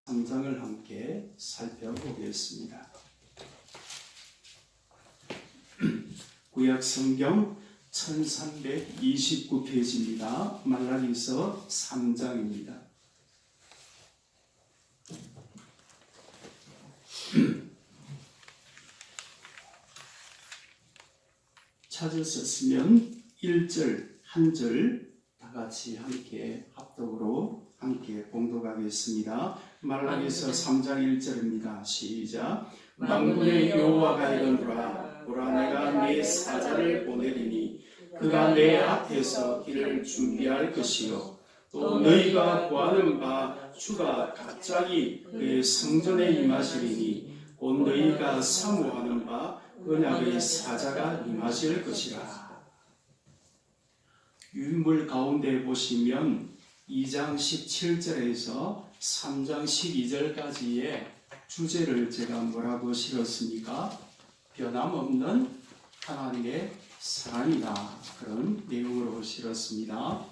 3장을 함께 살펴보겠습니다. 구약 성경 1329페이지입니다. 말라기서 3장입니다. 찾으셨으면 1절, 한 절 다 같이 함께 합독으로 함께 봉독하겠습니다. 말라기서 3장 1절입니다. 시작. 만군의 여호와가 이르노라. 보라, 내가 네 사자를 보내리니 그가 내 앞에서 길을 준비할 것이요 또 너희가 구하는 바 주가 갑자기 그의 성전에 임하시리니 곧 너희가 사모하는 바 언약의 사자가 임하실 것이라. 유인물 가운데 보시면 2장 17절에서 3장 12절까지의 주제를 제가 뭐라고 실었습니까? 변함없는 하나님의 사랑이다. 그런 내용으로 실었습니다.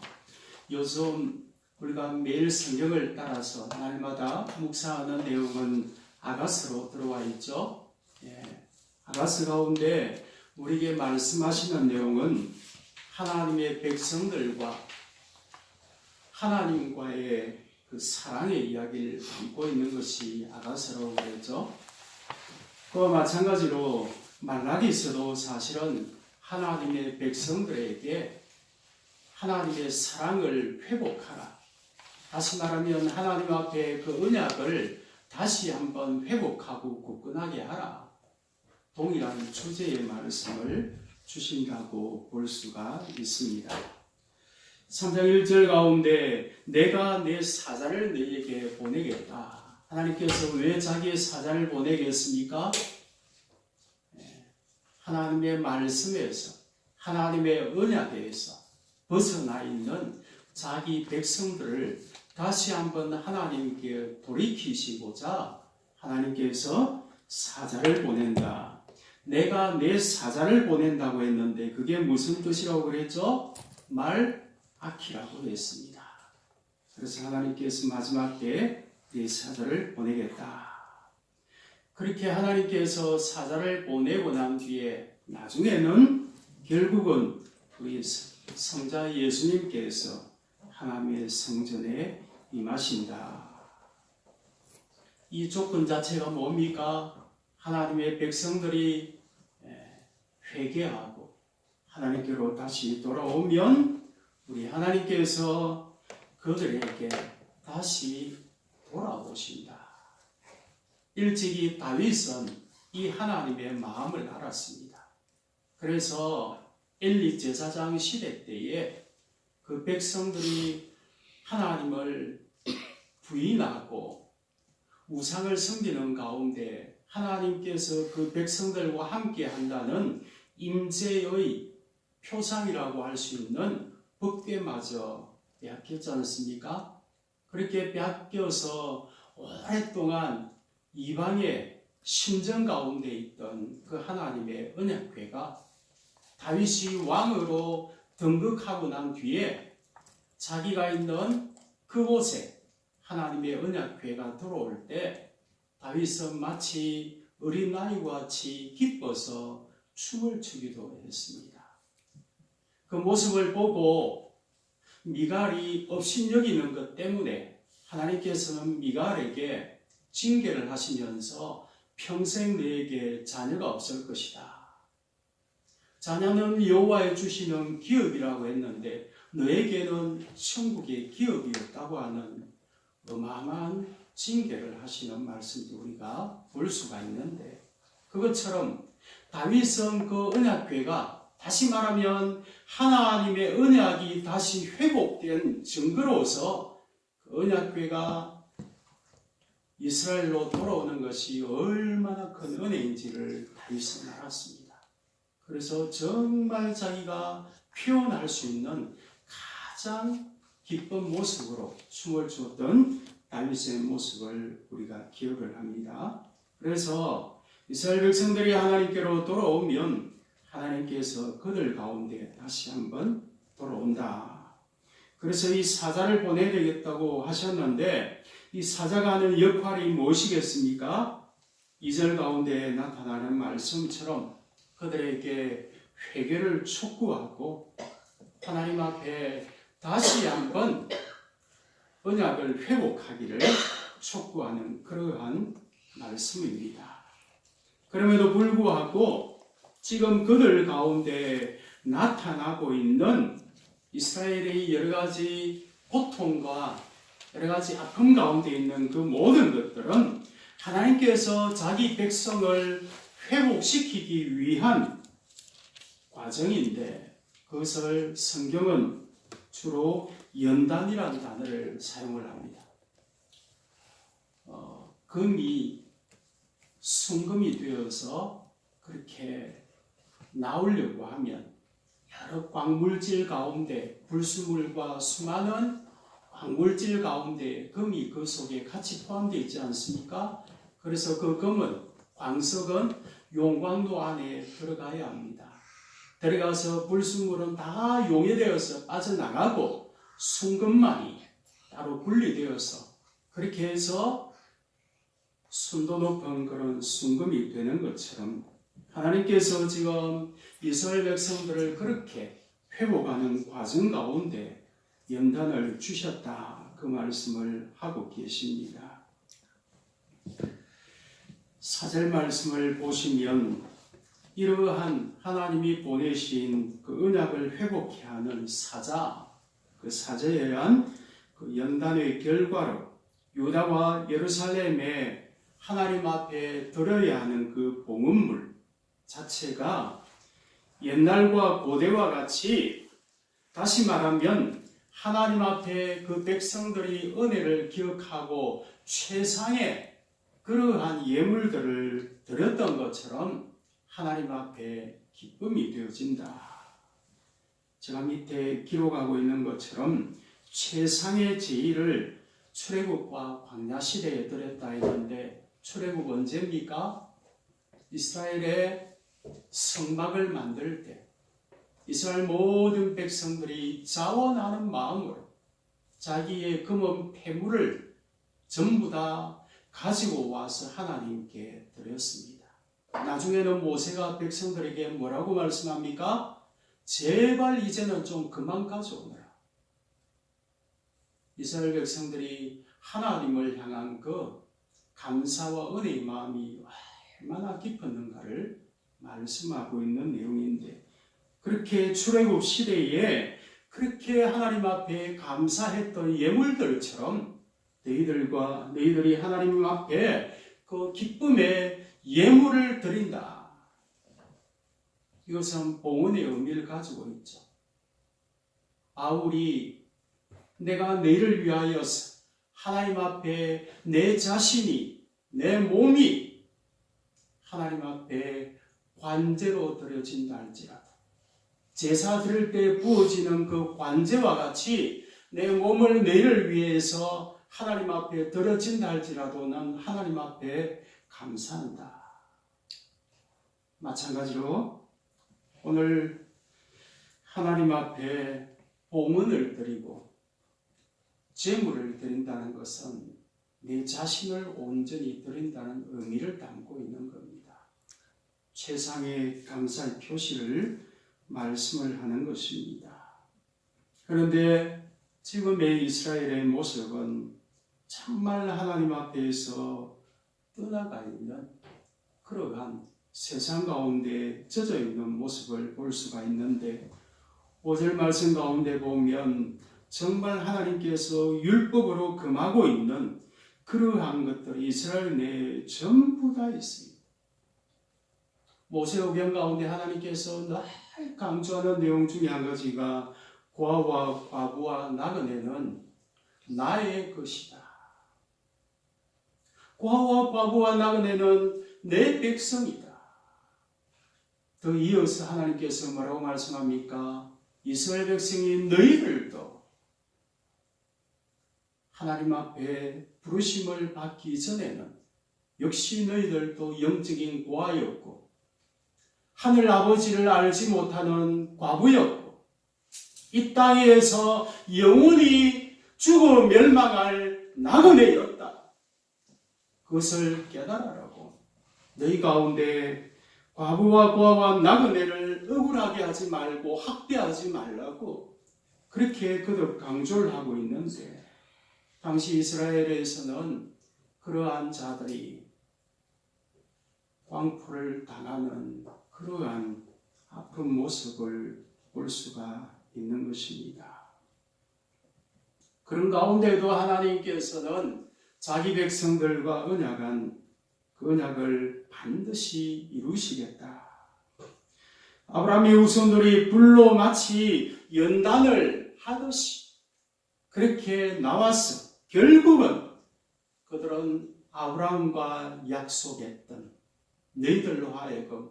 요즘 우리가 매일 성경을 따라서 날마다 묵상하는 내용은 아가서로 들어와 있죠. 아가서 가운데 우리에게 말씀하시는 내용은 하나님의 백성들과 하나님과의 그 사랑의 이야기를 담고 있는 것이 아가서라고 그랬죠. 그와 마찬가지로 말라기서도 사실은 하나님의 백성들에게 하나님의 사랑을 회복하라. 다시 말하면 하나님 앞에 그 언약을 다시 한번 회복하고 굳건하게 하라. 동일한 주제의 말씀을 주신다고 볼 수가 있습니다. 3장 1절 가운데 내가 내 사자를 너희에게 보내겠다. 하나님께서 왜 자기의 사자를 보내겠습니까? 하나님의 말씀에서 하나님의 언약에서 벗어나 있는 자기 백성들을 다시 한번 하나님께 돌이키시고자 하나님께서 사자를 보낸다. 내가 내 사자를 보낸다고 했는데 그게 무슨 뜻이라고 그랬죠? 말아키라고 했습니다. 그래서 하나님께서 마지막 때에 내 사자를 보내겠다. 그렇게 하나님께서 사자를 보내고 난 뒤에 나중에는 결국은 우리 성자 예수님께서 하나님의 성전에 임하신다. 이 조건 자체가 뭡니까? 하나님의 백성들이 회개하고 하나님께로 다시 돌아오면 우리 하나님께서 그들에게 다시 돌아오신다. 일찍이 다윗은 이 하나님의 마음을 알았습니다. 그래서 엘리 제사장 시대 때에 그 백성들이 하나님을 부인하고 우상을 섬기는 가운데 하나님께서 그 백성들과 함께 한다는 임재의 표상이라고 할 수 있는 법궤마저 빼앗겼지 않습니까? 그렇게 빼앗겨서 오랫동안 이방의 신전 가운데 있던 그 하나님의 언약궤가 다윗이 왕으로 등극하고 난 뒤에 자기가 있는 그곳에 하나님의 언약궤가 들어올 때 다윗은 마치 어린아이와 같이 기뻐서 춤을 추기도 했습니다. 그 모습을 보고 미갈이 업신여기는 것 때문에 하나님께서는 미갈에게 징계를 하시면서 평생 너에게 자녀가 없을 것이다. 자녀는 여호와의 주시는 기업이라고 했는데 너에게는 천국의 기업이 없다고 하는 어마어마한 징계를 하시는 말씀도 우리가 볼 수가 있는데 그것처럼 다윗은 그 언약궤가 다시 말하면 하나님의 언약이 다시 회복된 증거로서 그 언약궤가 이스라엘로 돌아오는 것이 얼마나 큰 은혜인지를 다윗은 알았습니다. 그래서 정말 자기가 표현할 수 있는 가장 기쁜 모습으로 춤을 추었던 다윗의 모습을 우리가 기억을 합니다. 그래서 이스라엘 백성들이 하나님께로 돌아오면 하나님께서 그들 가운데 다시 한번 돌아온다. 그래서 이 사자를 보내야 되겠다고 하셨는데 이 사자가 하는 역할이 무엇이겠습니까? 2절 가운데 나타나는 말씀처럼 그들에게 회개를 촉구하고 하나님 앞에 다시 한번 언약을 회복하기를 촉구하는 그러한 말씀입니다. 그럼에도 불구하고 지금 그들 가운데 나타나고 있는 이스라엘의 여러 가지 고통과 여러 가지 아픔 가운데 있는 그 모든 것들은 하나님께서 자기 백성을 회복시키기 위한 과정인데 그것을 성경은 주로 연단이라는 단어를 사용을 합니다. 금이 순금이 되어서 그렇게 나오려고 하면 여러 광물질 가운데 불순물과 수많은 광물질 가운데 금이 그 속에 같이 포함되어 있지 않습니까? 그래서 그 금은 광석은 용광로 안에 들어가야 합니다. 들어가서 불순물은 다 용해되어서 빠져나가고 순금만이 따로 분리되어서 그렇게 해서 순도 높은 그런 순금이 되는 것처럼 하나님께서 지금 이스라엘 백성들을 그렇게 회복하는 과정 가운데 연단을 주셨다. 그 말씀을 하고 계십니다. 4절 말씀을 보시면 이러한 하나님이 보내신 그 언약을 회복케 하는 사자, 그 사자에 의한 그 연단의 결과로 유다와 예루살렘에 하나님 앞에 드려야 하는 그 봉헌물 자체가 옛날과 고대와 같이 다시 말하면 하나님 앞에 그 백성들이 은혜를 기억하고 최상의 그러한 예물들을 드렸던 것처럼 하나님 앞에 기쁨이 되어진다. 제가 밑에 기록하고 있는 것처럼 최상의 제의를 출애굽과 광야 시대에 드렸다 했는데 출애굽 언제입니까? 이스라엘의 성막을 만들 때 이스라엘 모든 백성들이 자원하는 마음으로 자기의 금은 폐물을 전부 다 가지고 와서 하나님께 드렸습니다. 나중에는 모세가 백성들에게 뭐라고 말씀합니까? 제발 이제는 좀 그만 가져오너라. 이스라엘 백성들이 하나님을 향한 그 감사와 은혜의 마음이 얼마나 깊었는가를 말씀하고 있는 내용인데 그렇게 출애굽 시대에 그렇게 하나님 앞에 감사했던 예물들처럼 너희들이 하나님 앞에 그 기쁨의 예물을 드린다. 이것은 봉헌의 의미를 가지고 있죠. 바울이 내가 너희를 위하여서 하나님 앞에 내 자신이 내 몸이 하나님 앞에 관제로 드려진다 할지라도 제사 드릴 때 부어지는 그 관제와 같이 내 몸을 너희를 위해서 하나님 앞에 드려진다 할지라도 난 하나님 앞에 감사한다. 마찬가지로 오늘 하나님 앞에 봉헌을 드리고 제물을 드린다는 것은 내 자신을 온전히 드린다는 의미를 담고 있는 겁니다. 최상의 감사의 표시를 말씀을 하는 것입니다. 그런데 지금의 이스라엘의 모습은 정말 하나님 앞에서 떠나가 있는 그러한 세상 가운데 젖어 있는 모습을 볼 수가 있는데 5절 말씀 가운데 보면 정말 하나님께서 율법으로 금하고 있는 그러한 것들이 이스라엘 내에 전부 다 있습니다. 모세오경 가운데 하나님께서 늘 강조하는 내용 중에 한 가지가 고아와 과부와 나그네는 나의 것이다. 고아와 과부와 나그네는 내 백성이다. 더 이어서 하나님께서 뭐라고 말씀합니까? 이스라엘 백성이 너희들도 하나님 앞에 부르심을 받기 전에는 역시 너희들도 영적인 고아였고 하늘 아버지를 알지 못하는 과부였고 이 땅에서 영원히 죽어 멸망할 나그네였다. 그것을 깨달으라고. 너희 가운데 과부와 고아와 나그네를 억울하게 하지 말고 학대하지 말라고 그렇게 거듭 강조를 하고 있는데, 당시 이스라엘에서는 그러한 자들이 광포를 당하는 그러한 아픈 모습을 볼 수가 있는 것입니다. 그런 가운데도 하나님께서는 자기 백성들과 언약한 그 언약을 반드시 이루시겠다. 아브라함의 후손들이 불로 마치 연단을 하듯이 그렇게 나와서 결국은 그들은 아브라함과 약속했던 너희들로 하여금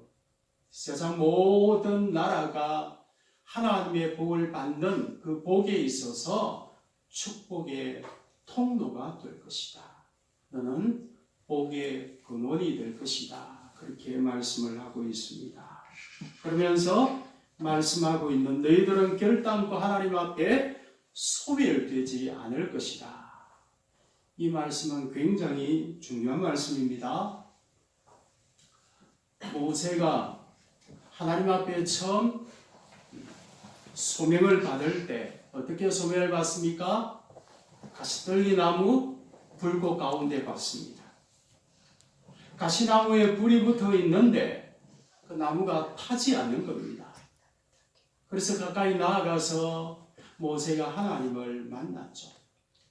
세상 모든 나라가 하나님의 복을 받는 그 복에 있어서 축복의 통로가 될 것이다. 너는 복의 근원이 될 것이다. 그렇게 말씀을 하고 있습니다. 그러면서 말씀하고 있는 너희들은 결단코 하나님 앞에 소멸되지 않을 것이다. 이 말씀은 굉장히 중요한 말씀입니다. 모세가 하나님 앞에 처음 소명을 받을 때 어떻게 소명을 받습니까? 가시떨기 나무 불꽃 가운데 받습니다. 가시나무에 불이 붙어 있는데 그 나무가 타지 않는 겁니다. 그래서 가까이 나아가서 모세가 하나님을 만났죠.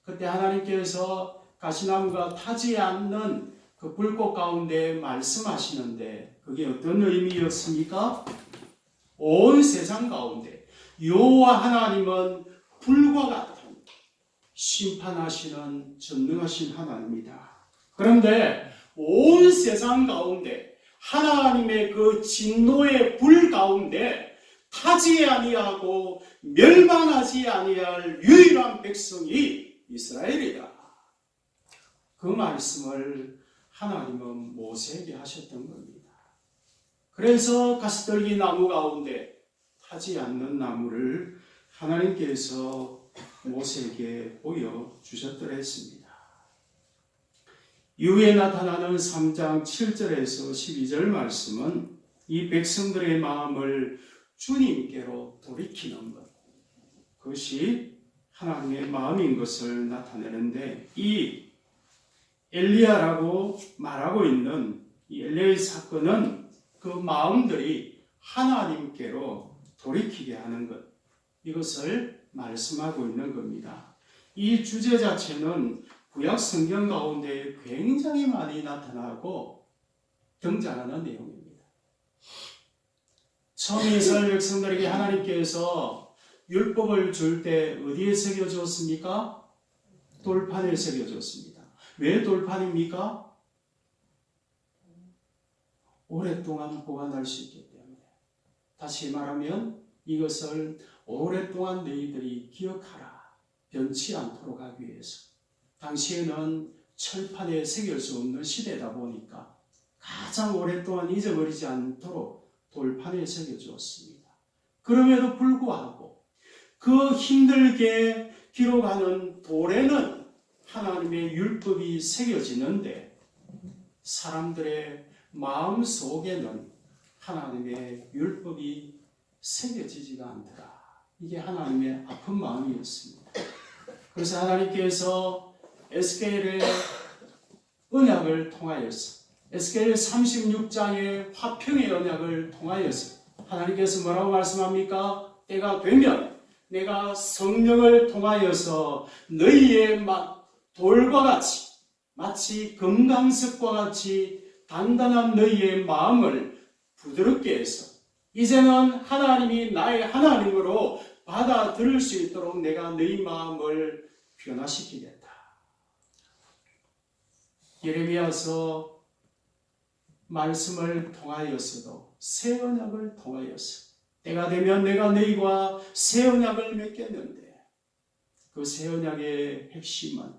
그때 하나님께서 가시나무가 타지 않는 그 불꽃 가운데 말씀하시는데 그게 어떤 의미였습니까? 온 세상 가운데 여호와 하나님은 불과 같은 심판하시는 전능하신 하나님이다. 그런데 온 세상 가운데 하나님의 그 진노의 불 가운데 타지 아니하고 멸망하지 아니할 유일한 백성이 이스라엘이다. 그 말씀을 하나님은 모세에게 하셨던 겁니다. 그래서 가시떨기 나무 가운데 타지 않는 나무를 하나님께서 모세에게 보여주셨더라 했습니다. 이후에 나타나는 3장 7절에서 12절 말씀은 이 백성들의 마음을 주님께로 돌이키는 것, 그것이 하나님의 마음인 것을 나타내는데, 이 엘리야라고 말하고 있는 이 엘리야의 사건은 그 마음들이 하나님께로 돌이키게 하는 것, 이것을 말씀하고 있는 겁니다. 이 주제 자체는 구약 성경 가운데 굉장히 많이 나타나고 등장하는 내용입니다. 처음 이스라엘 백성들에게 하나님께서 율법을 줄 때 어디에 새겨주었습니까? 돌판에 새겨줬습니다. 왜 돌판입니까? 오랫동안 보관할 수 있기 때문에. 다시 말하면 이것을 오랫동안 너희들이 기억하라. 변치 않도록 하기 위해서. 당시에는 철판에 새길 수 없는 시대다 보니까 가장 오랫동안 잊어버리지 않도록 돌판에 새겨주었습니다. 그럼에도 불구하고 그 힘들게 기록하는 돌에는 하나님의 율법이 새겨지는데 사람들의 마음 속에는 하나님의 율법이 새겨지지가 않더라. 이게 하나님의 아픈 마음이었습니다. 그래서 하나님께서 에스겔의 언약을 통하여서 에스겔 36장의 화평의 언약을 통하여서 하나님께서 뭐라고 말씀합니까? 때가 되면 내가 성령을 통하여서 너희의 돌과 같이 마치 금강석과 같이 단단한 너희의 마음을 부드럽게 해서 이제는 하나님이 나의 하나님으로 받아들일 수 있도록 내가 너희 마음을 변화시키겠다. 예레미야서 말씀을 통하여서도 새 언약을 통하여서 때가 되면 내가 너희와 새 언약을 맺겠는데 그 새 언약의 핵심은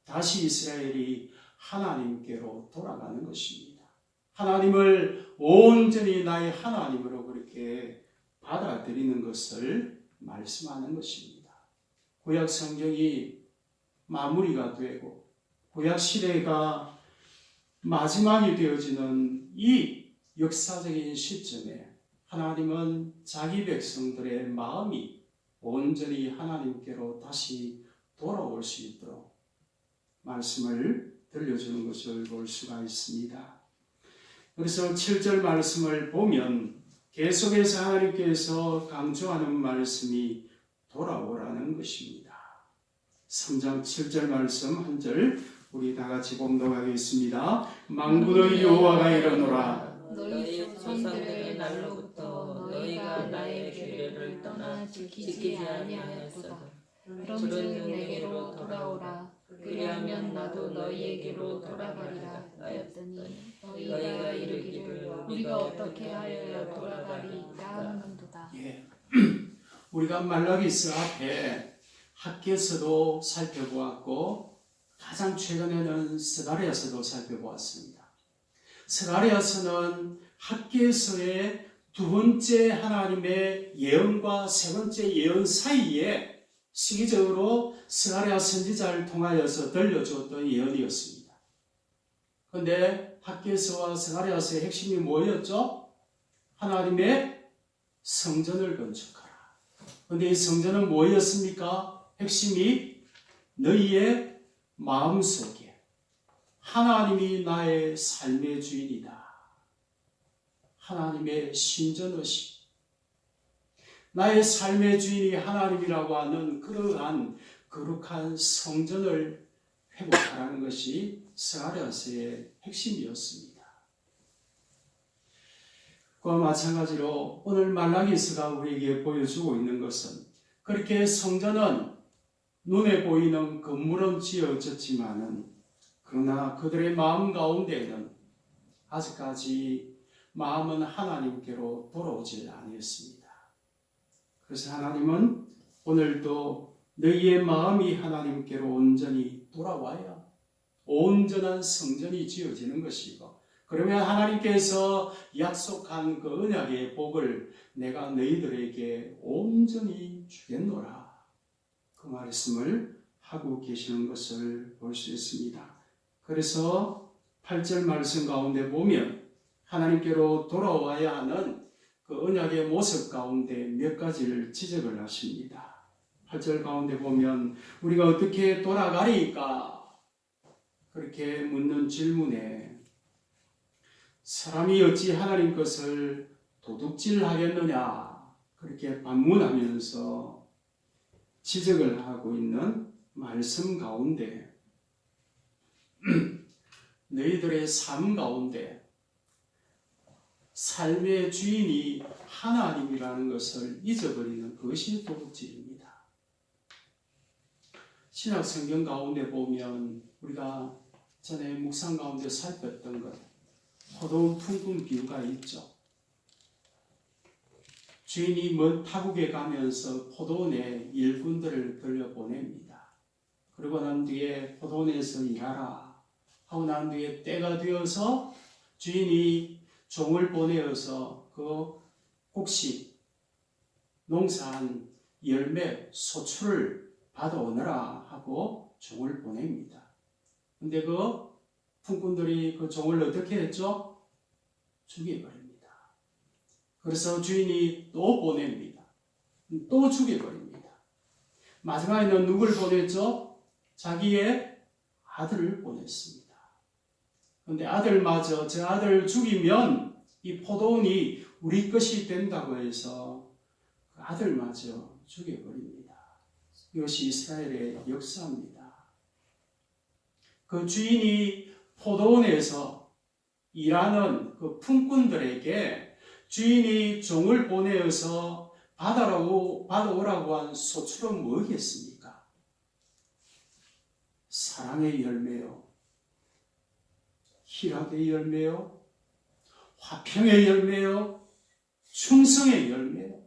다시 이스라엘이 하나님께로 돌아가는 것입니다. 하나님을 온전히 나의 하나님으로 그렇게 받아들이는 것을 말씀하는 것입니다. 구약 성경이 마무리가 되고 구약 시대가 마지막이 되어지는 이 역사적인 시점에 하나님은 자기 백성들의 마음이 온전히 하나님께로 다시 돌아올 수 있도록 말씀을 들려주는 것을 볼 수가 있습니다. 그래서 7절 말씀을 보면 계속해서 하나님께서 강조하는 말씀이 돌아오라는 것입니다. 3장 7절 말씀 한 절 우리 다 같이 봉독하겠습니다. 만군의 여호와가 이르노라. 너희 조상들의 날로부터 너희가 나의 규례를 떠나 지키지 아니하였도다. 그런즉 내게로 돌아오라. 그리하면 나도 너희에게로 돌아가리라 하였더니 너희가 이르기를 우리가 어떻게 하여야 돌아가리까 하는도다. 우리가 말라기서 앞에 학개서도 살펴보았고 가장 최근에는 스가랴서도 살펴보았습니다. 스가랴서는 학개서의 두 번째 하나님의 예언과 세 번째 예언 사이에 시기적으로 스가랴 선지자를 통하여서 들려주었던 예언이었습니다. 그런데 학개서와 스가랴서의 핵심이 뭐였죠? 하나님의 성전을 건축하라. 그런데 이 성전은 뭐였습니까? 핵심이 너희의 마음속에 하나님이 나의 삶의 주인이다. 하나님의 신전의식. 나의 삶의 주인이 하나님이라고 하는 그러한 거룩한 성전을 회복하라는 것이 스가랴서의 핵심이었습니다. 그와 마찬가지로 오늘 말라기서가 우리에게 보여주고 있는 것은 그렇게 성전은 눈에 보이는 건물은 지어졌지만은 그러나 그들의 마음 가운데에는 아직까지 마음은 하나님께로 돌아오질 아니했습니다. 그래서 하나님은 오늘도 너희의 마음이 하나님께로 온전히 돌아와야 온전한 성전이 지어지는 것이고 그러면 하나님께서 약속한 그 언약의 복을 내가 너희들에게 온전히 주겠노라. 그 말씀을 하고 계시는 것을 볼 수 있습니다. 그래서 8절 말씀 가운데 보면 하나님께로 돌아와야 하는 그 언약의 모습 가운데 몇 가지를 지적을 하십니다. 8절 가운데 보면 우리가 어떻게 돌아가리까? 그렇게 묻는 질문에 사람이 어찌 하나님 것을 도둑질하겠느냐? 그렇게 반문하면서 지적을 하고 있는 말씀 가운데 너희들의 삶 가운데 삶의 주인이 하나님이라는 것을 잊어버리는 그것이 도둑질입니다. 신약 성경 가운데 보면 우리가 전에 묵상 가운데 살폈던 것 포도원 품꾼 비유가 있죠. 주인이 먼 타국에 가면서 포도원에 일꾼들을 돌려보냅니다. 그리고 난 뒤에 포도원에서 일하라 하고 난 뒤에 때가 되어서 주인이 종을 보내어서 그 곡식 농사한 열매 소출을 받아오너라 하고 종을 보냅니다. 근데 그 품꾼들이 그 종을 어떻게 했죠? 죽여버립니다. 그래서 주인이 또 보냅니다. 또 죽여버립니다. 마지막에는 누굴 보냈죠? 자기의 아들을 보냈습니다. 그런데 아들마저 저 아들을 죽이면 이 포도원이 우리 것이 된다고 해서 그 아들마저 죽여버립니다. 이것이 이스라엘의 역사입니다. 그 주인이 포도원에서 일하는 그 품꾼들에게 주인이 종을 보내어서 받아오라고 한 소출은 뭐겠습니까? 사랑의 열매요, 희락의 열매요, 화평의 열매요, 충성의 열매요,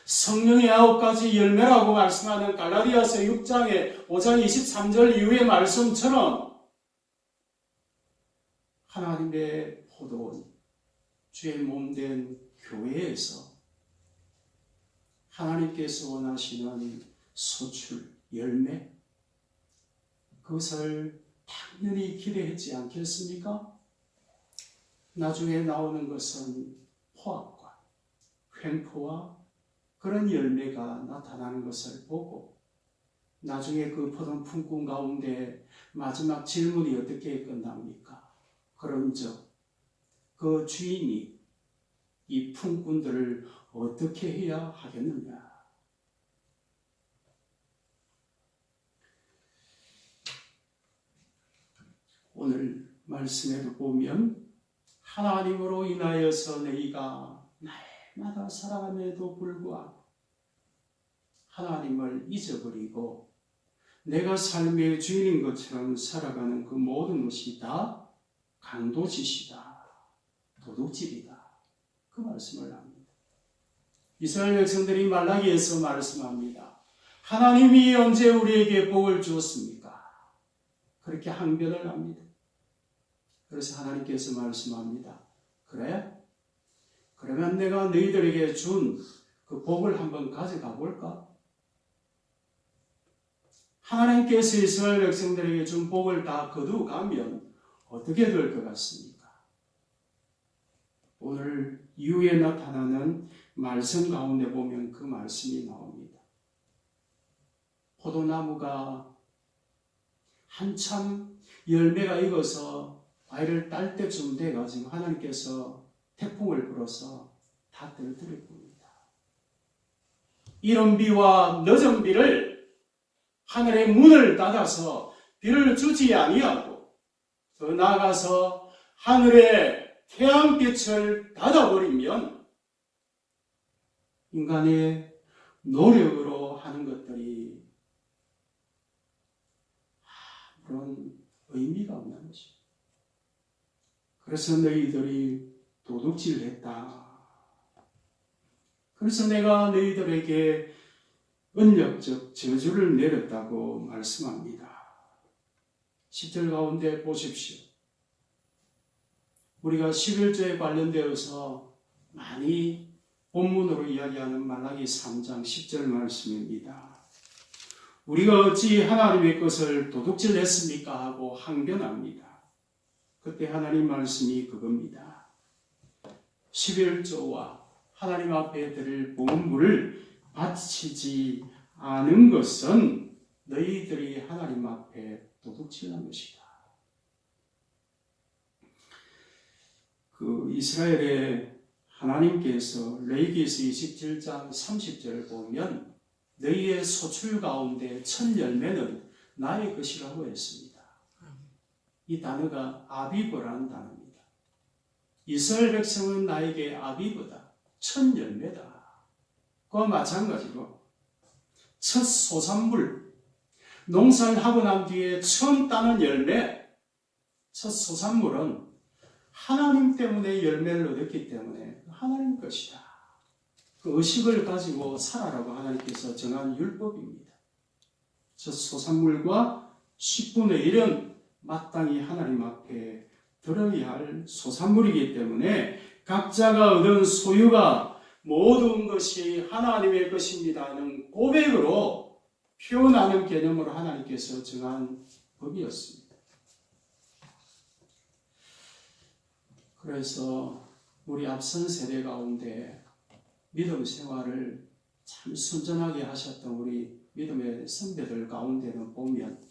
성령의 9가지 열매라고 말씀하는 갈라디아서 6장의 5장 23절 이후의 말씀처럼 하나님의 포도원, 주의 몸된 교회에서 하나님께서 원하시는 소출, 열매, 그것을 당연히 기대했지 않겠습니까? 나중에 나오는 것은 포악과 횡포와 그런 열매가 나타나는 것을 보고 나중에 그 포도원 품꾼 가운데 마지막 질문이 어떻게 끝납니까? 그런즉 그 주인이 이 품꾼들을 어떻게 해야 하겠느냐? 오늘 말씀에도 보면 하나님으로 인하여서 너희가 날마다 살아감에도 불구하고 하나님을 잊어버리고 내가 삶의 주인인 것처럼 살아가는 그 모든 것이 다 강도짓이다, 도둑질이다. 그 말씀을 합니다. 이스라엘 백성들이 말라기에서 말씀합니다. 하나님이 언제 우리에게 복을 주었습니까? 그렇게 항변을 합니다. 그래서 하나님께서 말씀합니다. 그래? 그러면 내가 너희들에게 준 그 복을 한번 가져가 볼까? 하나님께서 이스라엘 백성들에게 준 복을 다 거두가면 어떻게 될 것 같습니까? 오늘 이후에 나타나는 말씀 가운데 보면 그 말씀이 나옵니다. 포도나무가 한참 열매가 익어서 과일을 딸 때쯤 돼가지고 하나님께서 태풍을 불어서 다 떨어뜨릴 겁니다. 이런 비와 늦은 비를 하늘의 문을 닫아서 비를 주지 아니하고 더 나아가서 하늘의 태양빛을 닫아버리면 인간의 노력으로 하는 것들이 아무런 의미가 없는 것입니다. 그래서 너희들이 도둑질했다. 그래서 내가 너희들에게 은력적 저주를 내렸다고 말씀합니다. 10절 가운데 보십시오. 우리가 11조에 관련되어서 많이 본문으로 이야기하는 말라기 3장 10절 말씀입니다. 우리가 어찌 하나님의 것을 도둑질했습니까? 하고 항변합니다. 그때 하나님 말씀이 그겁니다. 11조와 하나님 앞에 드릴 봉물을 바치지 않은 것은 너희들이 하나님 앞에 도둑질한 것이다. 그 이스라엘의 하나님께서 레위기에서 27장 30절을 보면 너희의 소출 가운데 첫 열매는 나의 것이라고 했습니다. 이 단어가 아비브라는 단어입니다. 이스라엘 백성은 나에게 아비브다, 첫 열매다. 그와 마찬가지로 첫 소산물, 농사를 하고 난 뒤에 처음 따는 열매, 첫 소산물은 하나님 때문에 열매를 얻었기 때문에 하나님 것이다. 그 의식을 가지고 살아라고 하나님께서 정한 율법입니다. 첫 소산물과 10분의 1은 마땅히 하나님 앞에 들어야 할 소산물이기 때문에 각자가 얻은 소유가 모든 것이 하나님의 것입니다는 고백으로 표현하는 개념으로 하나님께서 정한 법이었습니다. 그래서 우리 앞선 세대 가운데 믿음 생활을 참 순전하게 하셨던 우리 믿음의 선배들 가운데는 보면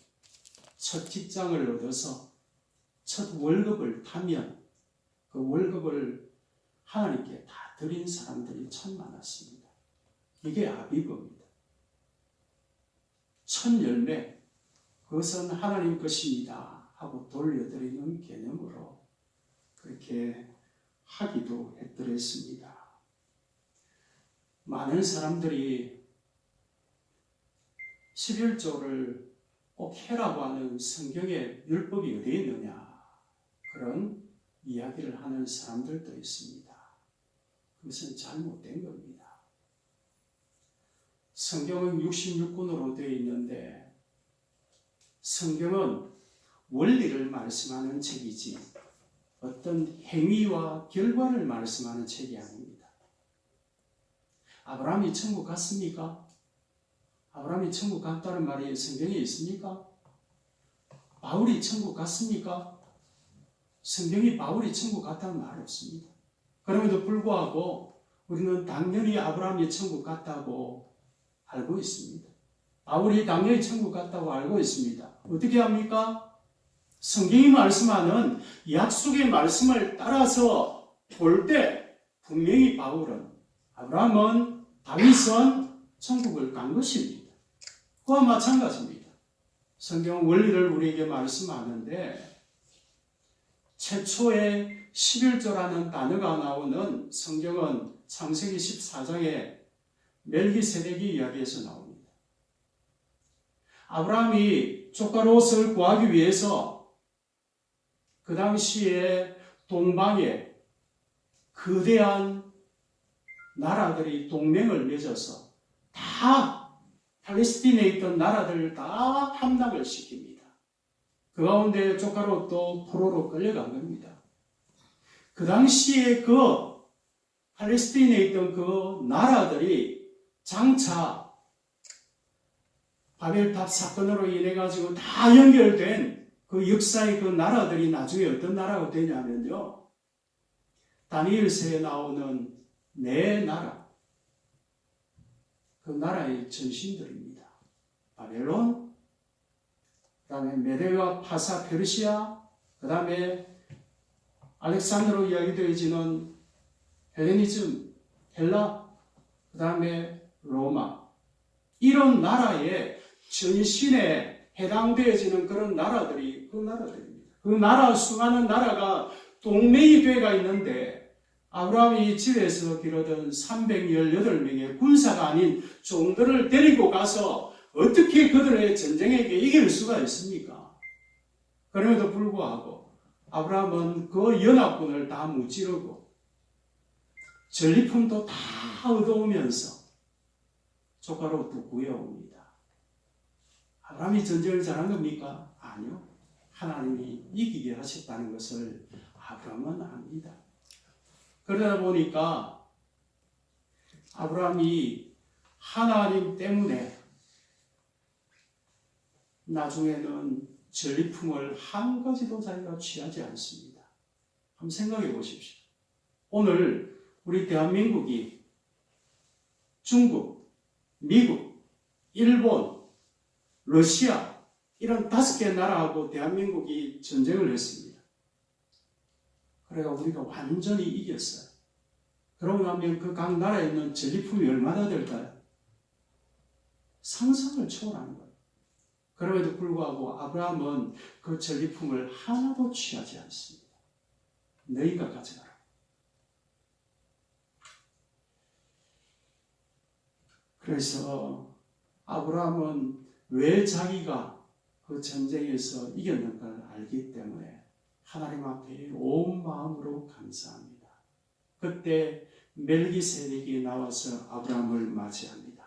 첫 직장을 얻어서 첫 월급을 타면 그 월급을 하나님께 다 드린 사람들이 참 많았습니다. 이게 아비브입니다. 첫 열매, 그것은 하나님 것입니다 하고 돌려드리는 개념으로 그렇게 하기도 했더랬습니다. 많은 사람들이 11조를 꼭 해라고 하는 성경의 율법이 어디에 있느냐 그런 이야기를 하는 사람들도 있습니다. 그것은 잘못된 겁니다. 성경은 66권으로 되어 있는데 성경은 원리를 말씀하는 책이지 어떤 행위와 결과를 말씀하는 책이 아닙니다. 아브라함이 천국 갔습니까? 아브라함이 천국 갔다는 말이 성경에 있습니까? 바울이 천국 갔습니까? 성경이 바울이 천국 갔다는 말 없습니다. 그럼에도 불구하고 우리는 당연히 아브라함이 천국 갔다고 알고 있습니다. 바울이 당연히 천국 갔다고 알고 있습니다. 어떻게 합니까? 성경이 말씀하는 약속의 말씀을 따라서 볼 때 분명히 바울은, 아브라함은, 다윗은 천국을 간 것입니다. 그와 마찬가지입니다. 성경 원리를 우리에게 말씀하는데 최초의 11조라는 단어가 나오는 성경은 창세기 14장에 멜기세덱이 이야기에서 나옵니다. 아브라함이 조카롯을 구하기 위해서 그 당시에 동방에 거대한 나라들이 동맹을 맺어서 다 팔레스틴에 있던 나라들을 다 함락을 시킵니다. 그 가운데 조카롯도 포로로 끌려간 겁니다. 그 당시에 그 팔레스틴에 있던 그 나라들이 장차 바벨탑 사건으로 인해 가지고 다 연결된 그 역사의 그 나라들이 나중에 어떤 나라가 되냐면요, 다니엘서에 나오는 네 나라, 그 나라의 전신들입니다. 바벨론, 그 다음에 메데와 파사 페르시아, 그 다음에 알렉산드로 이야기되어지는 헬레니즘, 헬라, 그 다음에 로마, 이런 나라의 전신에 해당되어지는 그런 나라들이 그 나라들입니다. 그 나라 수많은 나라가 동맹이 되어가 있는데 아브라함이 집에서 기르던 318명의 군사가 아닌 종들을 데리고 가서 어떻게 그들의 전쟁에게 이길 수가 있습니까? 그럼에도 불구하고 아브라함은 그 연합군을 다 무찌르고 전리품도 다 얻어오면서 조카로부터 구해옵니다. 아브라함이 전쟁을 잘한 겁니까? 아니요. 하나님이 이기게 하셨다는 것을 아브라함은 압니다. 그러다 보니까 아브라함이 하나님 때문에 나중에는 전리품을 한 가지도 자기가 취하지 않습니다. 한번 생각해 보십시오. 오늘 우리 대한민국이 중국, 미국, 일본, 러시아 이런 5개 나라하고 대한민국이 전쟁을 했습니다. 그래가 우리가 완전히 이겼어요. 그러고 나면 그 각 나라에 있는 전리품이 얼마나 될까요? 상상을 초월하는 거예요. 그럼에도 불구하고 아브라함은 그 전리품을 하나도 취하지 않습니다. 너희가 가져가라. 그래서 아브라함은 왜 자기가 그 전쟁에서 이겼는 걸 알기 때문에 하나님 앞에 온 마음으로 감사합니다. 그때 멜기세덱이 나와서 아브라함을 맞이합니다.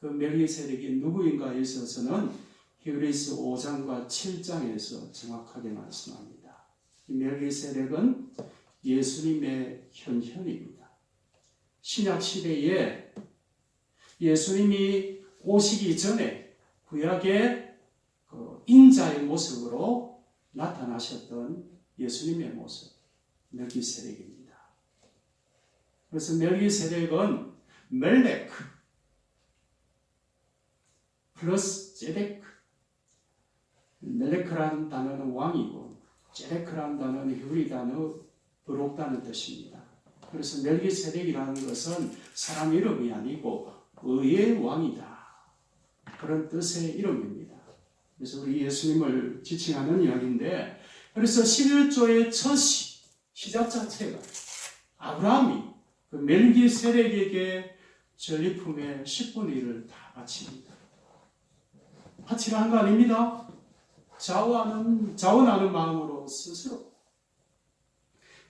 그 멜기세덱이 누구인가에 있어서는 히브리서 5장과 7장에서 정확하게 말씀합니다. 이 멜기세덱은 예수님의 현현입니다. 신약 시대에 예수님이 오시기 전에 구약의 그 인자의 모습으로 나타나셨던 예수님의 모습, 멜기세덱입니다. 그래서 멜기세덱은 멜렉 플러스 제데크, 멜렉이라는 단어는 왕이고 제데크라는 단어는 히브리 단어 의롭다는 뜻입니다. 그래서 멜기세덱이라는 것은 사람 이름이 아니고 의의 왕이다, 그런 뜻의 이름입니다. 그래서 우리 예수님을 지칭하는 이야기인데, 그래서 11조의 첫 시작 자체가 아브라함이 그 멜기세덱에게 전리품의 10분의 1을 다 바칩니다. 바치라 한 거 아닙니다. 자원하는 마음으로 스스로.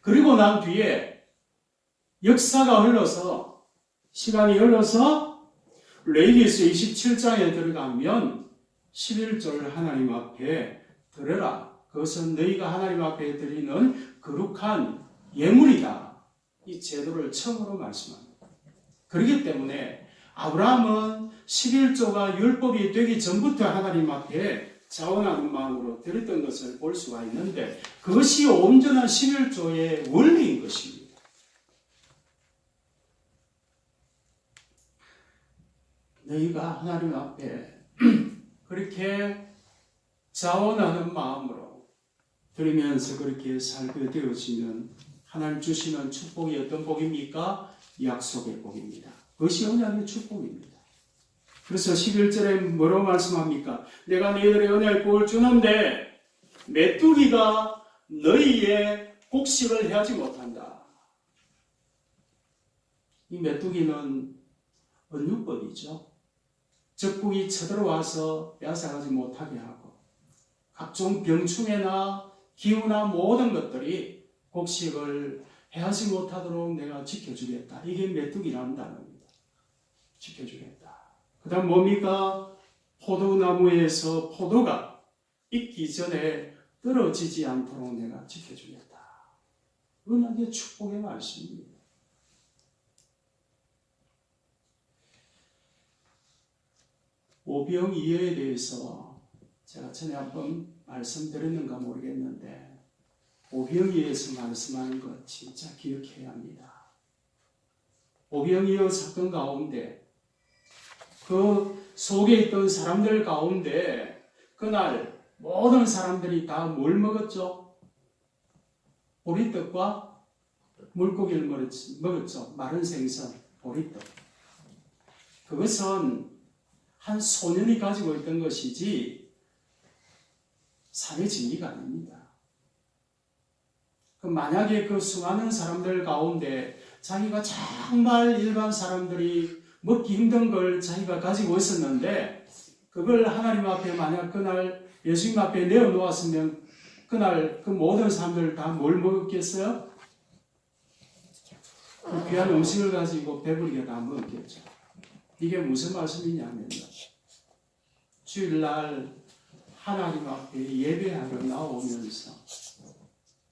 그리고 난 뒤에 역사가 흘러서, 시간이 흘러서 레위기서 27장에 들어가면 11조를 하나님 앞에 드려라. 그것은 너희가 하나님 앞에 드리는 거룩한 예물이다. 이 제도를 처음으로 말씀합니다. 그렇기 때문에 아브라함은 11조가 율법이 되기 전부터 하나님 앞에 자원하는 마음으로 드렸던 것을 볼 수가 있는데 그것이 온전한 11조의 원리인 것입니다. 너희가 하나님 앞에 그렇게 자원하는 마음으로 드리면서 그렇게 살게 되어지면 하나님 주시는 축복이 어떤 복입니까? 약속의 복입니다. 그것이 언약의 축복입니다. 그래서 11절에 뭐라고 말씀합니까? 내가 너희들의 언약의 복을 주는데 메뚜기가 너희의 곡식을 해하지 못한다. 이 메뚜기는 언유법이죠. 적국이 쳐들어와서 빼앗아가지 못하게 하고 각종 병충해나 기후나 모든 것들이 곡식을 해하지 못하도록 내가 지켜주겠다. 이게 메뚜기라는 단어입니다. 지켜주겠다. 그 다음 뭡니까? 포도나무에서 포도가 익기 전에 떨어지지 않도록 내가 지켜주겠다. 은하계 축복의 말씀입니다. 오병이어에 대해서 제가 전에 한번 말씀드렸는가 모르겠는데 오병이어에서 말씀하는 것 진짜 기억해야 합니다. 오병이어 사건 가운데 그 속에 있던 사람들 가운데 그날 모든 사람들이 다 뭘 먹었죠? 보리떡과 물고기를 먹었죠. 마른 생선, 보리떡. 그것은 한 소년이 가지고 있던 것이지 산의 진리가 아닙니다. 만약에 그 수많은 사람들 가운데 자기가 정말 일반 사람들이 먹기 힘든 걸 자기가 가지고 있었는데 그걸 하나님 앞에 만약 그날 예수님 앞에 내어놓았으면 그날 그 모든 사람들 다 뭘 먹었겠어요? 그 귀한 음식을 가지고 배부르게 다 먹었겠죠. 이게 무슨 말씀이냐면요. 주일날 하나님 앞에 예배하러 나오면서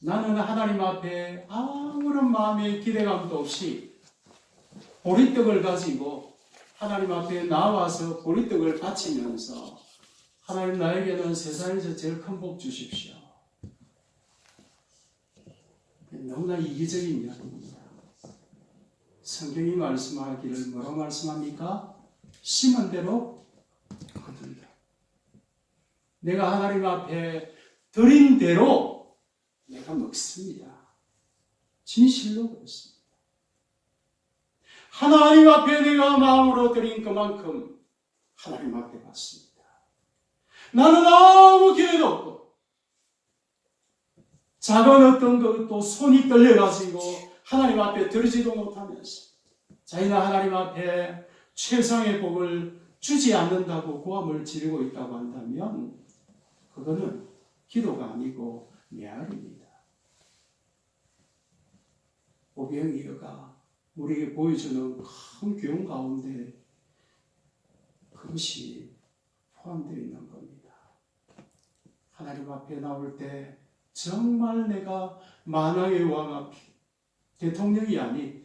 나는 하나님 앞에 아무런 마음의 기대감도 없이 보리떡을 가지고 하나님 앞에 나와서 보리떡을 바치면서 하나님 나에게는 세상에서 제일 큰 복 주십시오. 너무나 이기적인 이야기입니다. 성경이 말씀하기를 뭐라고 말씀합니까? 심은 대로 거둔다. 내가 하나님 앞에 드린 대로 내가 먹습니다. 진실로 그렇습니다. 하나님 앞에 내가 마음으로 드린 그만큼 하나님 앞에 받습니다. 나는 아무 기회도 없고 작은 어떤 것도 손이 떨려가지고 하나님 앞에 드리지도 못하면서 자기는 하나님 앞에 최상의 복을 주지 않는다고 고함을 지르고 있다고 한다면 그거는 기도가 아니고 메아리입니다. 오병이어가 우리에게 보여주는 큰 교훈 가운데 그것이 포함되어 있는 겁니다. 하나님 앞에 나올 때 정말 내가 만왕의 왕 앞에 대통령이 아닌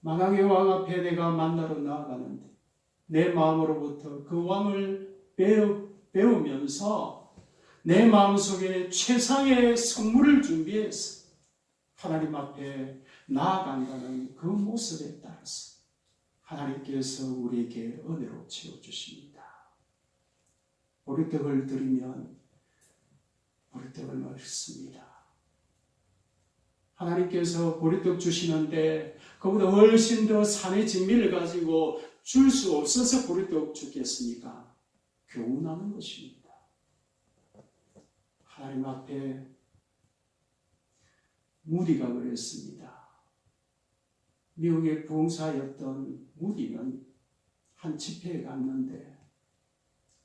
만왕의 왕 앞에 내가 만나러 나아가는데 내 마음으로부터 그 왕을 배우면서 내 마음속에 최상의 선물을 준비해서 하나님 앞에 나아간다는 그 모습에 따라서 하나님께서 우리에게 은혜로 채워주십니다. 보리떡을 드리면 보리떡을 먹습니다. 하나님께서 보리떡 주시는데 그보다 훨씬 더 산의 진미를 가지고 줄 수 없어서 보리떡 주겠습니까? 교훈하는 것입니다. 하나님 앞에 무디가 그랬습니다. 미국의 부흥사였던 무디는 한 집회에 갔는데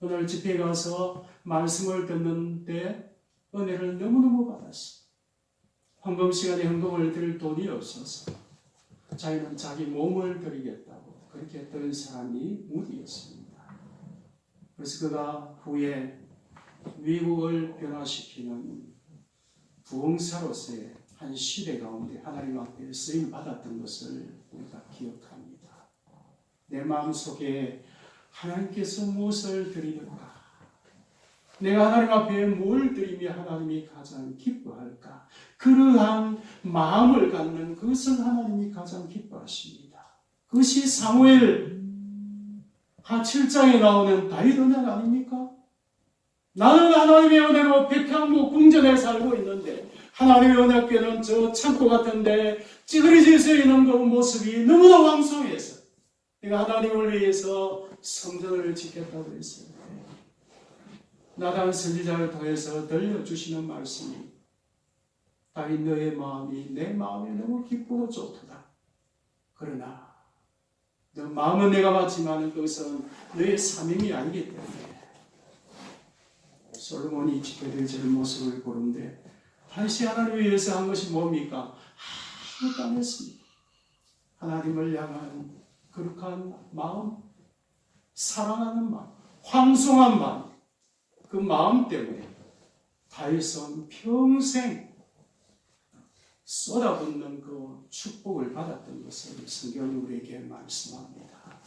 오늘 집회에 가서 말씀을 듣는데 은혜를 너무너무 받았어. 헌금 시간에 헌금을 드릴 돈이 없어서 자기는 자기 몸을 드리겠다고 그렇게 했던 사람이 무디였습니다. 그래서 그가 후에 미국을 변화시키는 부흥사로서의 한 시대 가운데 하나님 앞에 쓰임 받았던 것을 우리가 기억합니다. 내 마음속에 하나님께서 무엇을 드리는가? 내가 하나님 앞에 뭘 드리며 하나님이 가장 기뻐할까? 그러한 마음을 갖는 그것을 하나님이 가장 기뻐하십니다. 그것이 사무엘 하 7장에 나오는 다윗 언약 아닙니까? 나는 하나님의 은혜로 백향목 궁전에 살고 있는데 하나님의 언약궤는 저 창고 같은데 찌그러져 있는 그 모습이 너무나 왕성해서 내가 하나님을 위해서 성전을 짓겠다고 했어요. 나단 선지자를 통해서 들려주시는 말씀이 다윗 너의 마음이 내 마음이 너무 기쁘고 좋도다. 그러나 너 마음은 내가 받지만 그것은 너의 사명이 아니기 때문에 솔로몬이 지켜야 될 모습을 보는데 다시 하나님을 위해서 한 것이 뭡니까? 아무것도 안 했습니다. 하나님을 향한 거룩한 마음, 사랑하는 마음, 황송한 마음, 그 마음 때문에 다윗은 평생 쏟아붓는 그 축복을 받았던 것을 성경이 우리에게 말씀합니다.